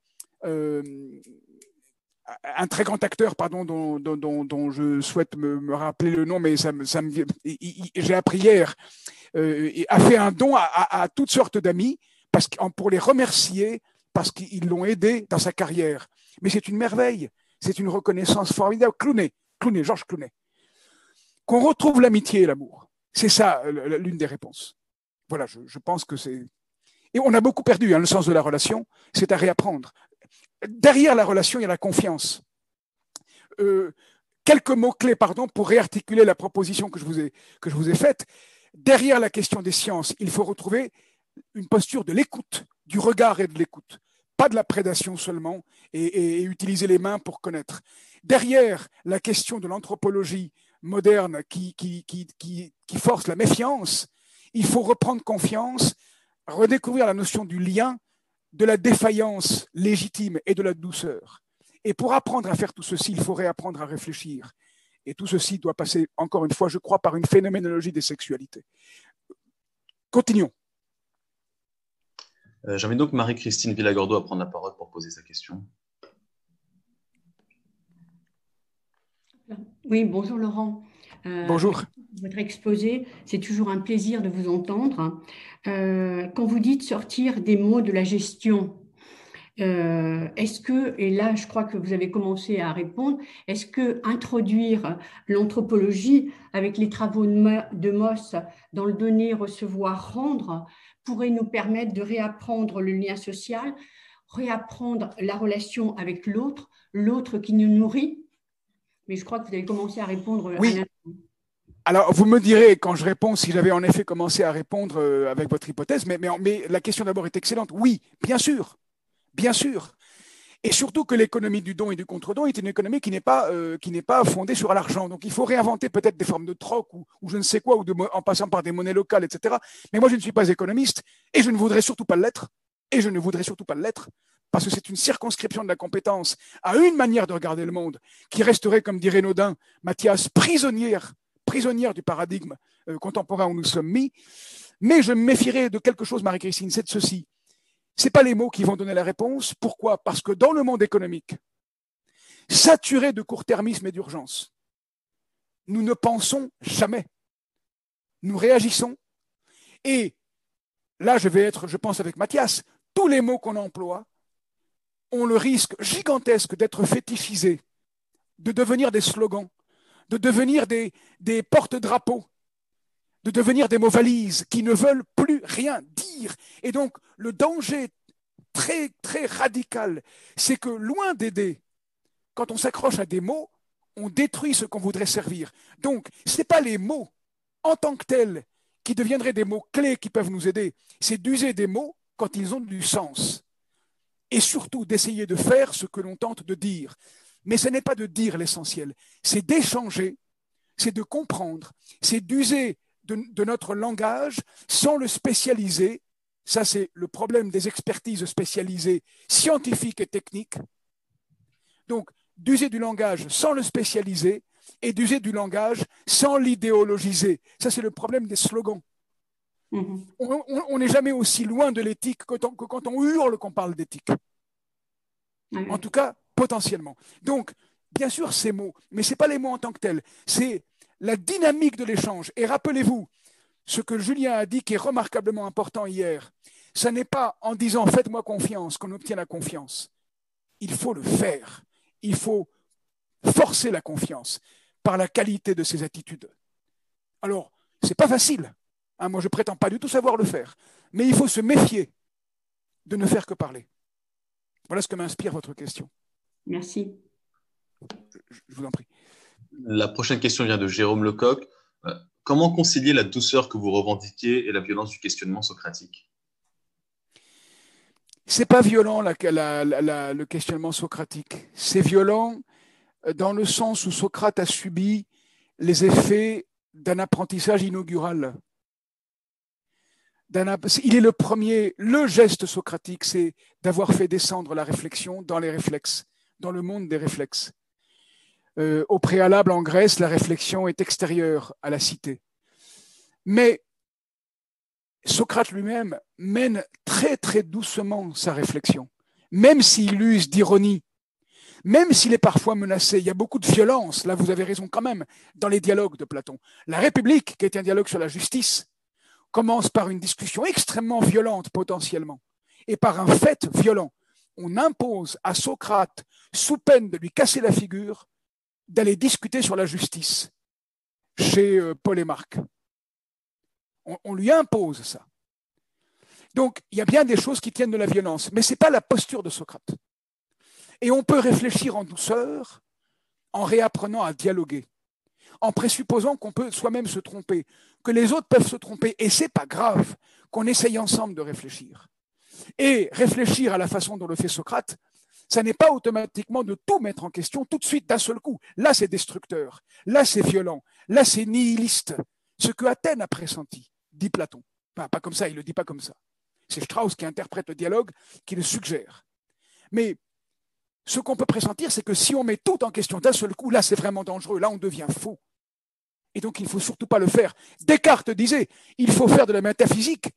très grand acteur, pardon, dont je souhaite me rappeler le nom, mais j'ai appris hier, a fait un don à toutes sortes d'amis pour les remercier parce qu'ils l'ont aidé dans sa carrière. Mais c'est une merveille, c'est une reconnaissance formidable. Georges Clooney. Qu'on retrouve l'amitié et l'amour. C'est ça l'une des réponses. Voilà, je pense que c'est... Et on a beaucoup perdu le sens de la relation, c'est à réapprendre. Derrière la relation, il y a la confiance. Quelques mots-clés, pour réarticuler la proposition que je vous ai faite. Derrière la question des sciences, il faut retrouver une posture de l'écoute, du regard et de l'écoute. Pas de la prédation seulement et utiliser les mains pour connaître. Derrière la question de l'anthropologie moderne qui force la méfiance, il faut reprendre confiance, redécouvrir la notion du lien, de la défaillance légitime et de la douceur. Et pour apprendre à faire tout ceci, il faut réapprendre à réfléchir. Et tout ceci doit passer, encore une fois, je crois, par une phénoménologie des sexualités. Continuons. J'invite donc Marie-Christine Villagordeau à prendre la parole pour poser sa question. Oui, bonjour Laurent. Bonjour. Votre exposé, c'est toujours un plaisir de vous entendre. Quand vous dites sortir des mots de la gestion, est-ce que, et là je crois que vous avez commencé à répondre, est-ce que introduire l'anthropologie avec les travaux de Moss dans le donner, recevoir, rendre pourrait nous permettre de réapprendre le lien social, réapprendre la relation avec l'autre, l'autre qui nous nourrit? Mais je crois que vous avez commencé à répondre. Oui. Alors, vous me direz, quand je réponds, si j'avais en effet commencé à répondre avec votre hypothèse, mais la question d'abord est excellente. Oui, bien sûr. Bien sûr. Et surtout que l'économie du don et du contre-don est une économie qui n'est pas fondée sur l'argent. Donc, il faut réinventer peut-être des formes de troc ou je ne sais quoi, en passant par des monnaies locales, etc. Mais moi, je ne suis pas économiste et je ne voudrais surtout pas l'être. Parce que c'est une circonscription de la compétence à une manière de regarder le monde qui resterait, comme dirait Naudin, Mathias, prisonnière du paradigme contemporain où nous sommes mis. Mais je me méfierais de quelque chose, Marie-Christine, c'est de ceci. Ce n'est pas les mots qui vont donner la réponse. Pourquoi? Parce que dans le monde économique, saturé de court-termisme et d'urgence, nous ne pensons jamais. Nous réagissons. Et là, je pense avec Mathias, tous les mots qu'on emploie ont le risque gigantesque d'être fétichisés, de devenir des slogans, de devenir des porte-drapeaux, de devenir des mots valises qui ne veulent plus rien dire. Et donc, le danger très, très radical, c'est que loin d'aider, quand on s'accroche à des mots, on détruit ce qu'on voudrait servir. Donc, ce n'est pas les mots en tant que tels qui deviendraient des mots clés qui peuvent nous aider, c'est d'user des mots quand ils ont du sens. Et surtout d'essayer de faire ce que l'on tente de dire. Mais ce n'est pas de dire l'essentiel, c'est d'échanger, c'est de comprendre, c'est d'user de notre langage sans le spécialiser. Ça, c'est le problème des expertises spécialisées scientifiques et techniques. Donc, d'user du langage sans le spécialiser et d'user du langage sans l'idéologiser. Ça, c'est le problème des slogans. On n'est jamais aussi loin de l'éthique que quand on hurle qu'on parle d'éthique. En tout cas, potentiellement. Donc, bien sûr, ces mots, mais ce n'est pas les mots en tant que tels. C'est la dynamique de l'échange. Et rappelez-vous, ce que Julien a dit qui est remarquablement important hier, ce n'est pas en disant « faites-moi confiance » qu'on obtient la confiance. Il faut le faire. Il faut forcer la confiance par la qualité de ses attitudes. Alors, ce n'est pas facile. Moi, je ne prétends pas du tout savoir le faire. Mais il faut se méfier de ne faire que parler. Voilà ce que m'inspire votre question. Merci. Je vous en prie. La prochaine question vient de Jérôme Lecoq. Comment concilier la douceur que vous revendiquez et la violence du questionnement socratique? Ce n'est pas violent le questionnement socratique. C'est violent dans le sens où Socrate a subi les effets d'un apprentissage inaugural. Il est le premier, le geste socratique, c'est d'avoir fait descendre la réflexion dans les réflexes, dans le monde des réflexes. Au préalable, en Grèce, la réflexion est extérieure à la cité. Mais Socrate lui-même mène très très doucement sa réflexion, même s'il use d'ironie, même s'il est parfois menacé. Il y a beaucoup de violence, là vous avez raison quand même, dans les dialogues de Platon. La République, qui est un dialogue sur la justice, commence par une discussion extrêmement violente potentiellement, et par un fait violent. On impose à Socrate, sous peine de lui casser la figure, d'aller discuter sur la justice chez Paul et Marc. On lui impose ça. Donc, il y a bien des choses qui tiennent de la violence, mais ce n'est pas la posture de Socrate. Et on peut réfléchir en douceur, en réapprenant à dialoguer, en présupposant qu'on peut soi-même se tromper, que les autres peuvent se tromper, et ce n'est pas grave, qu'on essaye ensemble de réfléchir. Et réfléchir à la façon dont le fait Socrate, ça n'est pas automatiquement de tout mettre en question tout de suite, d'un seul coup. Là, c'est destructeur, là, c'est violent, là, c'est nihiliste. Ce que Athènes a pressenti, dit Platon. Enfin, pas comme ça, il ne le dit pas comme ça. C'est Strauss qui interprète le dialogue, qui le suggère. Mais ce qu'on peut pressentir, c'est que si on met tout en question d'un seul coup, là, c'est vraiment dangereux, là, on devient faux. Et donc, il ne faut surtout pas le faire. Descartes disait, il faut faire de la métaphysique.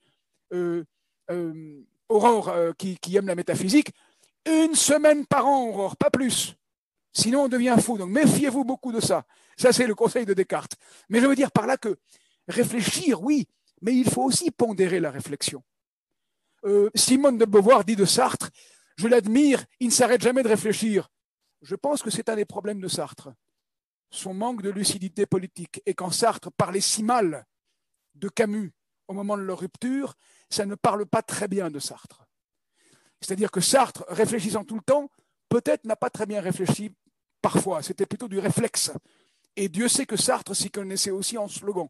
Aurore, qui aime la métaphysique, 1 semaine par an, Aurore, pas plus. Sinon, on devient fou. Donc, méfiez-vous beaucoup de ça. Ça, c'est le conseil de Descartes. Mais je veux dire par là que réfléchir, oui, mais il faut aussi pondérer la réflexion. Simone de Beauvoir dit de Sartre, je l'admire, il ne s'arrête jamais de réfléchir. Je pense que c'est un des problèmes de Sartre. Son manque de lucidité politique. Et quand Sartre parlait si mal de Camus au moment de leur rupture, ça ne parle pas très bien de Sartre. C'est-à-dire que Sartre, réfléchissant tout le temps, peut-être n'a pas très bien réfléchi parfois. C'était plutôt du réflexe. Et Dieu sait que Sartre s'y connaissait aussi en slogan.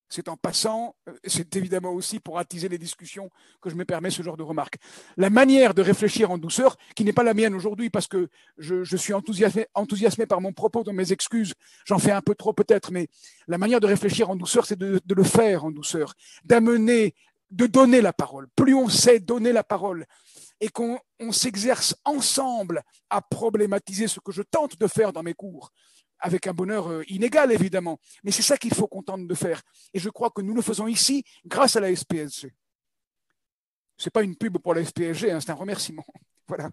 C'est en passant, c'est évidemment aussi pour attiser les discussions que je me permets ce genre de remarques. La manière de réfléchir en douceur, qui n'est pas la mienne aujourd'hui parce que je suis enthousiasmé par mon propos, dans mes excuses, j'en fais un peu trop peut-être, mais la manière de réfléchir en douceur, c'est de le faire en douceur, de donner la parole. Plus on sait donner la parole et qu'on s'exerce ensemble à problématiser ce que je tente de faire dans mes cours, avec un bonheur inégal, évidemment. Mais c'est ça qu'il faut qu'on tente de faire. Et je crois que nous le faisons ici grâce à la SPSG. Ce n'est pas une pub pour la SPSG, hein, c'est un remerciement. Voilà.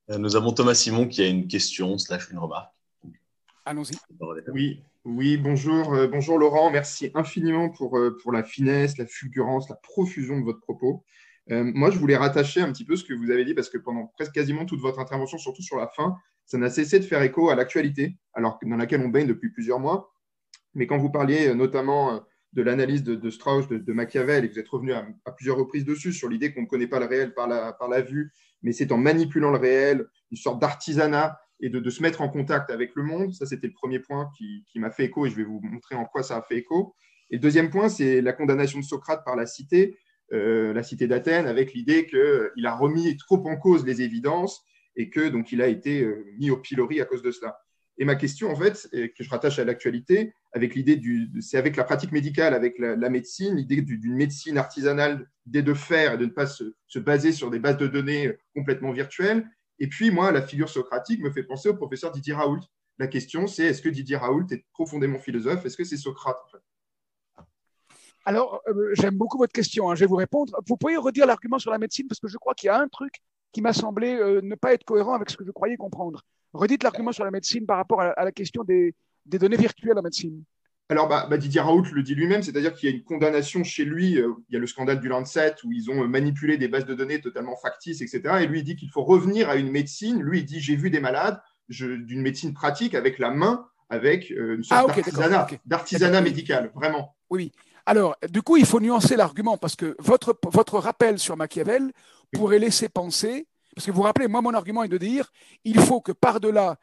Nous avons Thomas Simon qui a une question / une remarque. Allons-y. Oui, bonjour. Bonjour Laurent, merci infiniment pour la finesse, la fulgurance, la profusion de votre propos. Moi, je voulais rattacher un petit peu ce que vous avez dit, parce que pendant presque quasiment toute votre intervention, surtout sur la fin, ça n'a cessé de faire écho à l'actualité, alors dans laquelle on baigne depuis plusieurs mois. Mais quand vous parliez notamment de l'analyse de Strauss, de Machiavel, et vous êtes revenu à plusieurs reprises dessus, sur l'idée qu'on ne connaît pas le réel par la vue, mais c'est en manipulant le réel, une sorte d'artisanat, et de se mettre en contact avec le monde. Ça, c'était le premier point qui m'a fait écho, et je vais vous montrer en quoi ça a fait écho. Et le deuxième point, c'est la condamnation de Socrate par la cité d'Athènes, avec l'idée qu'il a remis trop en cause les évidences et que donc il a été mis au pilori à cause de cela. Et ma question, en fait, que je rattache à l'actualité, avec l'idée c'est avec la pratique médicale, avec la médecine, l'idée d'une médecine artisanale, l'idée de faire et de ne pas se baser sur des bases de données complètement virtuelles. Et puis, moi, la figure socratique me fait penser au professeur Didier Raoult. La question, c'est est-ce que Didier Raoult est profondément philosophe? Est-ce que c'est Socrate, en fait? Alors, j'aime beaucoup votre question, hein, je vais vous répondre. Vous pouvez redire l'argument sur la médecine parce que je crois qu'il y a un truc qui m'a semblé ne pas être cohérent avec ce que je croyais comprendre. Redites l'argument sur la médecine par rapport à la question des données virtuelles en médecine. Alors, Didier Raoult le dit lui-même, c'est-à-dire qu'il y a une condamnation chez lui. Il y a le scandale du Lancet où ils ont manipulé des bases de données totalement factices, etc. Et lui, il dit qu'il faut revenir à une médecine. Lui, il dit j'ai vu des malades d'une médecine pratique avec la main, avec une sorte d'artisanat médical, vraiment. Oui. Alors, du coup, il faut nuancer l'argument parce que votre rappel sur Machiavel pourrait laisser penser, parce que vous vous rappelez, moi, mon argument est de dire il faut que par-delà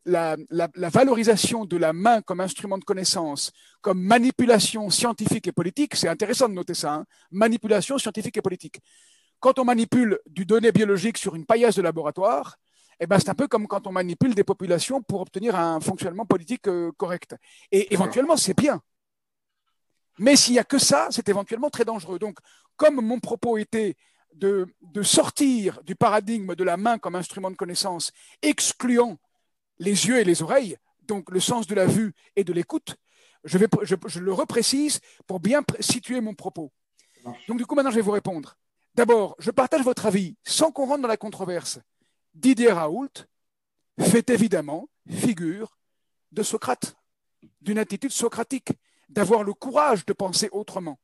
la valorisation de la main comme instrument de connaissance, comme manipulation scientifique et politique, c'est intéressant de noter ça, hein, manipulation scientifique et politique. Quand on manipule du données biologique sur une paillasse de laboratoire, eh ben, c'est un peu comme quand on manipule des populations pour obtenir un fonctionnement politique correct. Et éventuellement, c'est bien. Mais s'il n'y a que ça, c'est éventuellement très dangereux. Donc, comme mon propos était de sortir du paradigme de la main comme instrument de connaissance, excluant les yeux et les oreilles, donc le sens de la vue et de l'écoute, je le reprécise pour bien situer mon propos. Donc, du coup, maintenant, je vais vous répondre. D'abord, je partage votre avis sans qu'on rentre dans la controverse. Didier Raoult fait évidemment figure de Socrate, d'une attitude socratique, d'avoir le courage de penser autrement.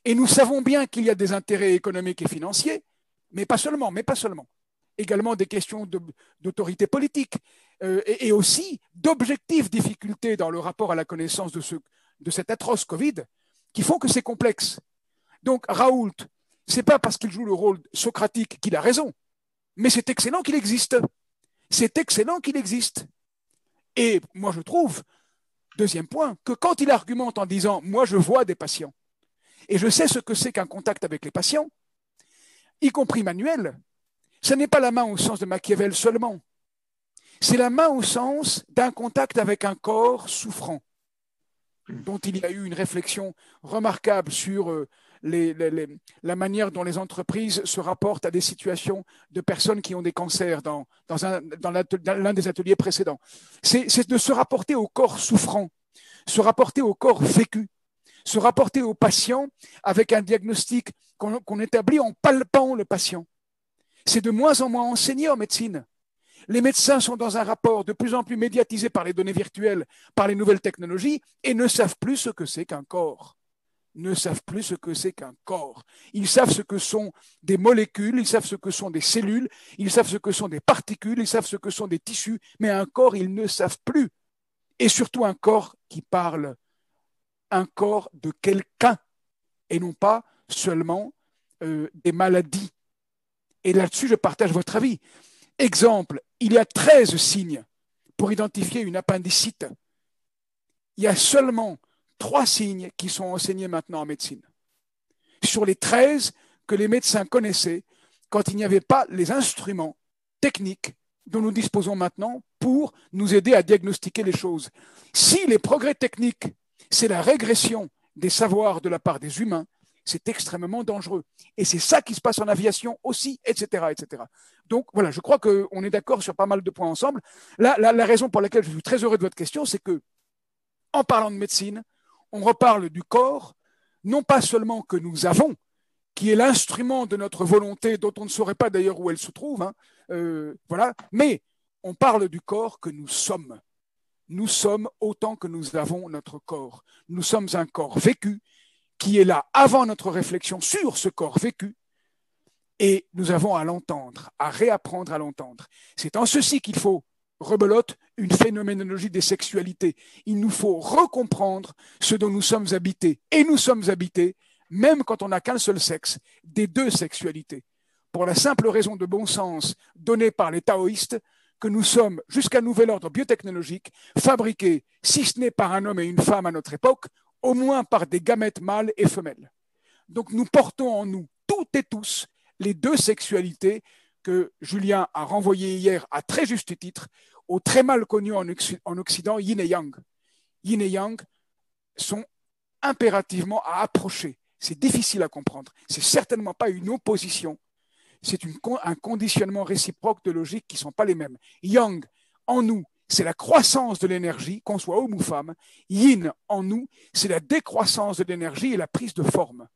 Et nous savons bien qu'il y a des intérêts économiques et financiers, mais pas seulement. Également des questions d'autorité politique et aussi d'objectives difficultés dans le rapport à la connaissance de cet atroce Covid qui font que c'est complexe. Donc Raoult, c'est pas parce qu'il joue le rôle socratique qu'il a raison, mais c'est excellent qu'il existe. Et moi je trouve, deuxième point, que quand il argumente en disant « moi je vois des patients et je sais ce que c'est qu'un contact avec les patients », y compris manuel, ce n'est pas la main au sens de Machiavel seulement. C'est la main au sens d'un contact avec un corps souffrant, dont il y a eu une réflexion remarquable sur la manière dont les entreprises se rapportent à des situations de personnes qui ont des cancers dans l'un des ateliers précédents. C'est de se rapporter au corps souffrant, se rapporter au corps vécu, se rapporter au patient avec un diagnostic qu'on établit en palpant le patient. C'est de moins en moins enseigné en médecine. Les médecins sont dans un rapport de plus en plus médiatisé par les données virtuelles, par les nouvelles technologies, et ne savent plus ce que c'est qu'un corps. Ils savent ce que sont des molécules, ils savent ce que sont des cellules, ils savent ce que sont des particules, ils savent ce que sont des tissus, mais un corps, ils ne savent plus. Et surtout un corps qui parle, un corps de quelqu'un, et non pas seulement des maladies. Et là-dessus, je partage votre avis. Exemple, il y a 13 signes pour identifier une appendicite. Il y a seulement 3 signes qui sont enseignés maintenant en médecine. Sur les 13 que les médecins connaissaient quand il n'y avait pas les instruments techniques dont nous disposons maintenant pour nous aider à diagnostiquer les choses. Si les progrès techniques, c'est la régression des savoirs de la part des humains, c'est extrêmement dangereux. Et c'est ça qui se passe en aviation aussi, etc., etc. Donc voilà, je crois qu'on est d'accord sur pas mal de points ensemble. La raison pour laquelle je suis très heureux de votre question, c'est que, en parlant de médecine, on reparle du corps, non pas seulement que nous avons, qui est l'instrument de notre volonté, dont on ne saurait pas d'ailleurs où elle se trouve, hein, voilà, mais on parle du corps que nous sommes. Nous sommes autant que nous avons notre corps. Nous sommes un corps vécu, qui est là avant notre réflexion sur ce corps vécu, et nous avons à l'entendre, à réapprendre à l'entendre. C'est en ceci qu'il faut, rebelote, une phénoménologie des sexualités. Il nous faut recomprendre ce dont nous sommes habités. Et nous sommes habités, même quand on n'a qu'un seul sexe, des 2 sexualités. Pour la simple raison de bon sens donnée par les taoïstes, que nous sommes, jusqu'à nouvel ordre biotechnologique, fabriqués, si ce n'est par un homme et une femme à notre époque, au moins par des gamètes mâles et femelles. Donc nous portons en nous, toutes et tous, les 2 sexualités que Julien a renvoyé hier à très juste titre au très mal connu en Occident yin et yang. Yin et yang sont impérativement à approcher. C'est difficile à comprendre. C'est certainement pas une opposition. C'est un conditionnement réciproque de logique qui ne sont pas les mêmes. Yang, en nous, c'est la croissance de l'énergie, qu'on soit homme ou femme. Yin, en nous, c'est la décroissance de l'énergie et la prise de forme.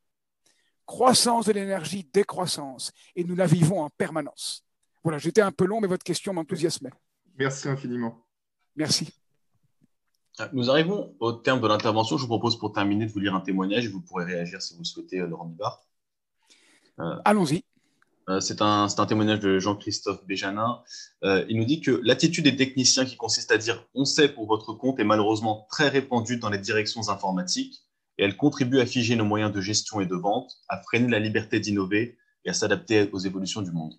Croissance de l'énergie, décroissance. Et nous la vivons en permanence. Voilà, j'étais un peu long, mais votre question m'enthousiasmait. Merci infiniment. Merci. Nous arrivons au terme de l'intervention. Je vous propose pour terminer de vous lire un témoignage et vous pourrez réagir si vous le souhaitez, Laurent Bibard. Allons-y. C'est un témoignage de Jean-Christophe Béjanin. Il nous dit que l'attitude des techniciens qui consiste à dire « on sait pour votre compte » est malheureusement très répandue dans les directions informatiques et elle contribue à figer nos moyens de gestion et de vente, à freiner la liberté d'innover et à s'adapter aux évolutions du monde.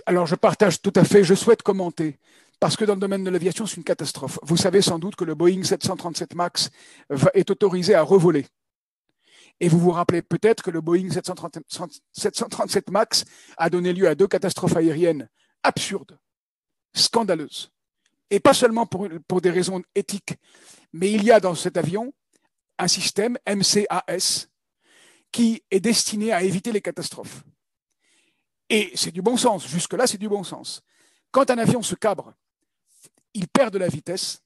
Alors, je partage tout à fait. Je souhaite commenter parce que dans le domaine de l'aviation, c'est une catastrophe. Vous savez sans doute que le Boeing 737 MAX est autorisé à revoler. Et vous vous rappelez peut-être que le Boeing 737 MAX a donné lieu à 2 catastrophes aériennes absurdes, scandaleuses. Et pas seulement pour des raisons éthiques, mais il y a dans cet avion un système MCAS qui est destiné à éviter les catastrophes. Et c'est du bon sens. Jusque-là, c'est du bon sens. Quand un avion se cabre, il perd de la vitesse.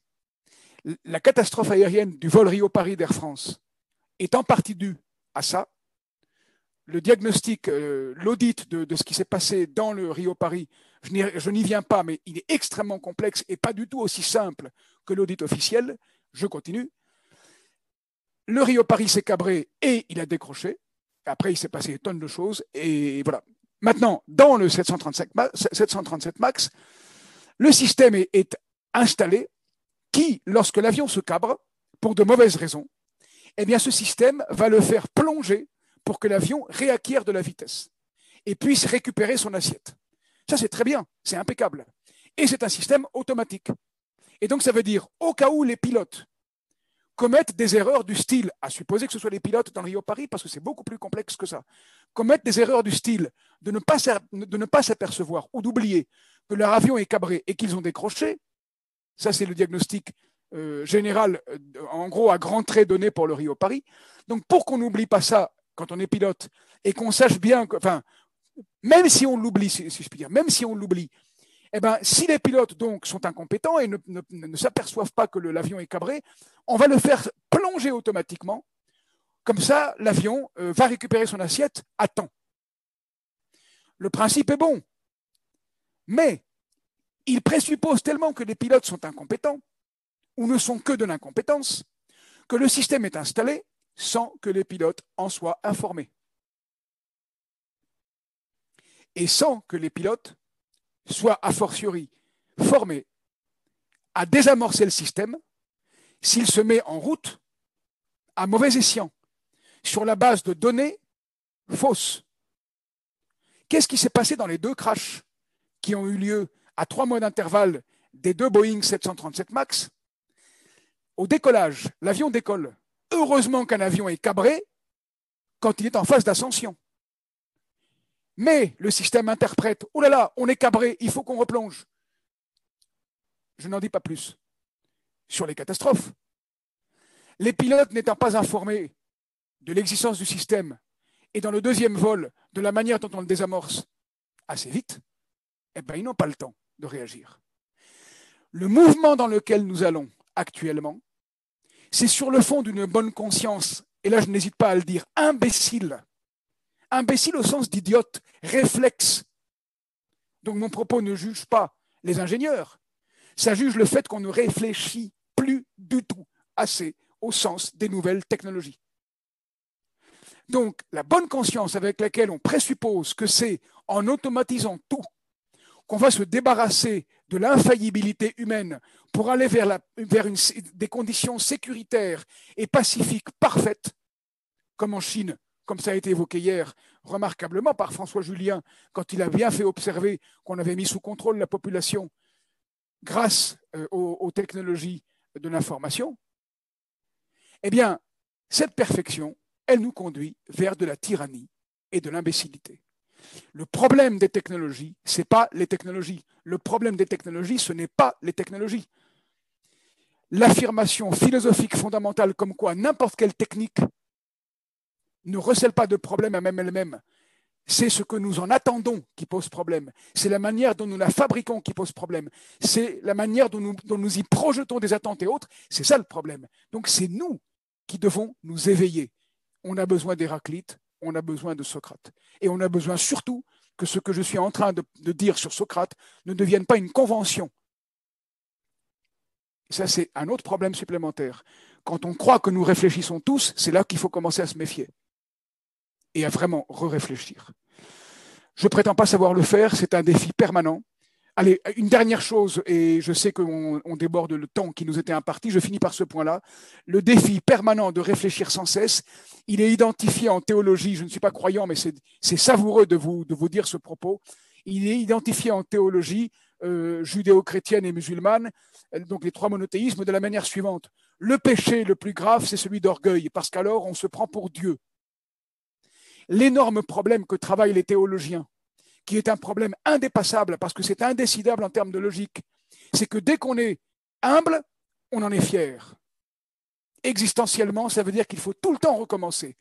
La catastrophe aérienne du vol Rio-Paris d'Air France est en partie due à ça. Le diagnostic, l'audit de ce qui s'est passé dans le Rio-Paris, je n'y viens pas, mais il est extrêmement complexe et pas du tout aussi simple que l'audit officiel. Je continue. Le Rio-Paris s'est cabré et il a décroché. Après, il s'est passé des tonnes de choses. Et voilà. Maintenant, dans le 737 MAX, le système est installé qui, lorsque l'avion se cabre, pour de mauvaises raisons, eh bien, ce système va le faire plonger pour que l'avion réacquiert de la vitesse et puisse récupérer son assiette. Ça, c'est très bien, c'est impeccable. Et c'est un système automatique. Et donc, ça veut dire, au cas où les pilotes commettent des erreurs du style, à supposer que ce soit les pilotes dans le Rio-Paris, parce que c'est beaucoup plus complexe que ça, commettent des erreurs du style de ne pas s'apercevoir ou d'oublier que leur avion est cabré et qu'ils ont décroché, ça c'est le diagnostic général, en gros à grands traits donné pour le Rio-Paris. Donc pour qu'on n'oublie pas ça quand on est pilote et qu'on sache bien, enfin, même si on l'oublie, si je puis dire, même si on l'oublie, eh ben, si les pilotes donc sont incompétents et ne s'aperçoivent pas que l'avion est cabré, on va le faire plonger automatiquement. Comme ça, l'avion va récupérer son assiette à temps. Le principe est bon, mais il présuppose tellement que les pilotes sont incompétents ou ne sont que de l'incompétence que le système est installé sans que les pilotes en soient informés. Et sans que les pilotes soient a fortiori formés à désamorcer le système s'il se met en route à mauvais escient, sur la base de données fausses. Qu'est-ce qui s'est passé dans les 2 crashs qui ont eu lieu à 3 mois d'intervalle des 2 Boeing 737 MAX? Au décollage, l'avion décolle. Heureusement qu'un avion est cabré quand il est en phase d'ascension. Mais le système interprète, oh là là, on est cabré, il faut qu'on replonge. Je n'en dis pas plus sur les catastrophes. Les pilotes n'étant pas informés de l'existence du système et dans le 2e vol, de la manière dont on le désamorce assez vite, eh ben, ils n'ont pas le temps de réagir. Le mouvement dans lequel nous allons actuellement, c'est sur le fond d'une bonne conscience, et là je n'hésite pas à le dire, imbécile. Imbécile au sens d'idiote, réflexe. Donc mon propos ne juge pas les ingénieurs, ça juge le fait qu'on ne réfléchit plus du tout assez au sens des nouvelles technologies. Donc la bonne conscience avec laquelle on présuppose que c'est en automatisant tout qu'on va se débarrasser de l'infaillibilité humaine pour aller vers des conditions sécuritaires et pacifiques parfaites, comme en Chine, comme ça a été évoqué hier remarquablement par François Julien, quand il a bien fait observer qu'on avait mis sous contrôle la population grâce aux technologies de l'information, eh bien, cette perfection, elle nous conduit vers de la tyrannie et de l'imbécilité. Le problème des technologies, ce n'est pas les technologies. Le problème des technologies, ce n'est pas les technologies. L'affirmation philosophique fondamentale comme quoi n'importe quelle technique ne recèle pas de problème à même elle-même. C'est ce que nous en attendons qui pose problème. C'est la manière dont nous la fabriquons qui pose problème. C'est la manière dont nous y projetons des attentes et autres. C'est ça le problème. Donc c'est nous qui devons nous éveiller. On a besoin d'Héraclite, on a besoin de Socrate. Et on a besoin surtout que ce que je suis en train de dire sur Socrate ne devienne pas une convention. Ça, c'est un autre problème supplémentaire. Quand on croit que nous réfléchissons tous, c'est là qu'il faut commencer à se méfier et à vraiment réfléchir. Je ne prétends pas savoir le faire, c'est un défi permanent. Allez, une dernière chose, et je sais qu'on déborde le temps qui nous était imparti, je finis par ce point-là. Le défi permanent de réfléchir sans cesse, il est identifié en théologie, je ne suis pas croyant, mais c'est savoureux de vous dire ce propos. Il est identifié en théologie judéo-chrétienne et musulmane, donc les trois monothéismes, de la manière suivante. Le péché le plus grave, c'est celui d'orgueil, parce qu'alors on se prend pour Dieu. L'énorme problème que travaillent les théologiens, qui est un problème indépassable parce que c'est indécidable en termes de logique, c'est que dès qu'on est humble, on en est fier. Existentiellement, ça veut dire qu'il faut tout le temps recommencer.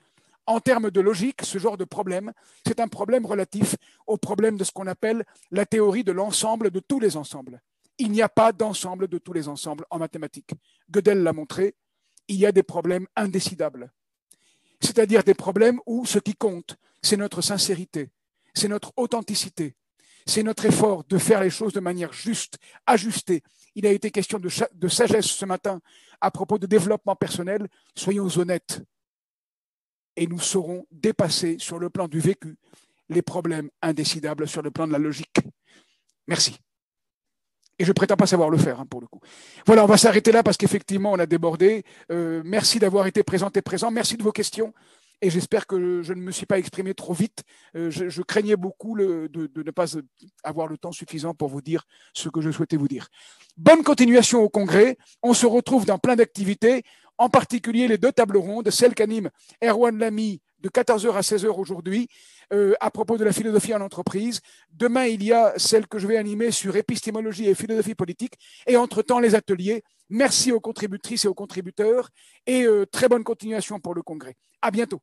En termes de logique, ce genre de problème, c'est un problème relatif au problème de ce qu'on appelle la théorie de l'ensemble de tous les ensembles. Il n'y a pas d'ensemble de tous les ensembles en mathématiques. Gödel l'a montré, il y a des problèmes indécidables. C'est-à-dire des problèmes où ce qui compte, c'est notre sincérité, c'est notre authenticité, c'est notre effort de faire les choses de manière juste, ajustée. Il a été question de sagesse ce matin à propos de développement personnel. Soyons honnêtes et nous saurons dépasser sur le plan du vécu les problèmes indécidables sur le plan de la logique. Merci. Et je ne prétends pas savoir le faire, pour le coup. Voilà, on va s'arrêter là parce qu'effectivement, on a débordé. Merci d'avoir été présent. Merci de vos questions. Et j'espère que je ne me suis pas exprimé trop vite. Je craignais beaucoup de ne pas avoir le temps suffisant pour vous dire ce que je souhaitais vous dire. Bonne continuation au congrès. On se retrouve dans plein d'activités, en particulier les 2 tables rondes, celle qu'anime Erwan Lamy de 14h à 16h aujourd'hui, à propos de la philosophie en entreprise. Demain, il y a celle que je vais animer sur épistémologie et philosophie politique. Et entre-temps, les ateliers. Merci aux contributrices et aux contributeurs. Et très bonne continuation pour le congrès. À bientôt.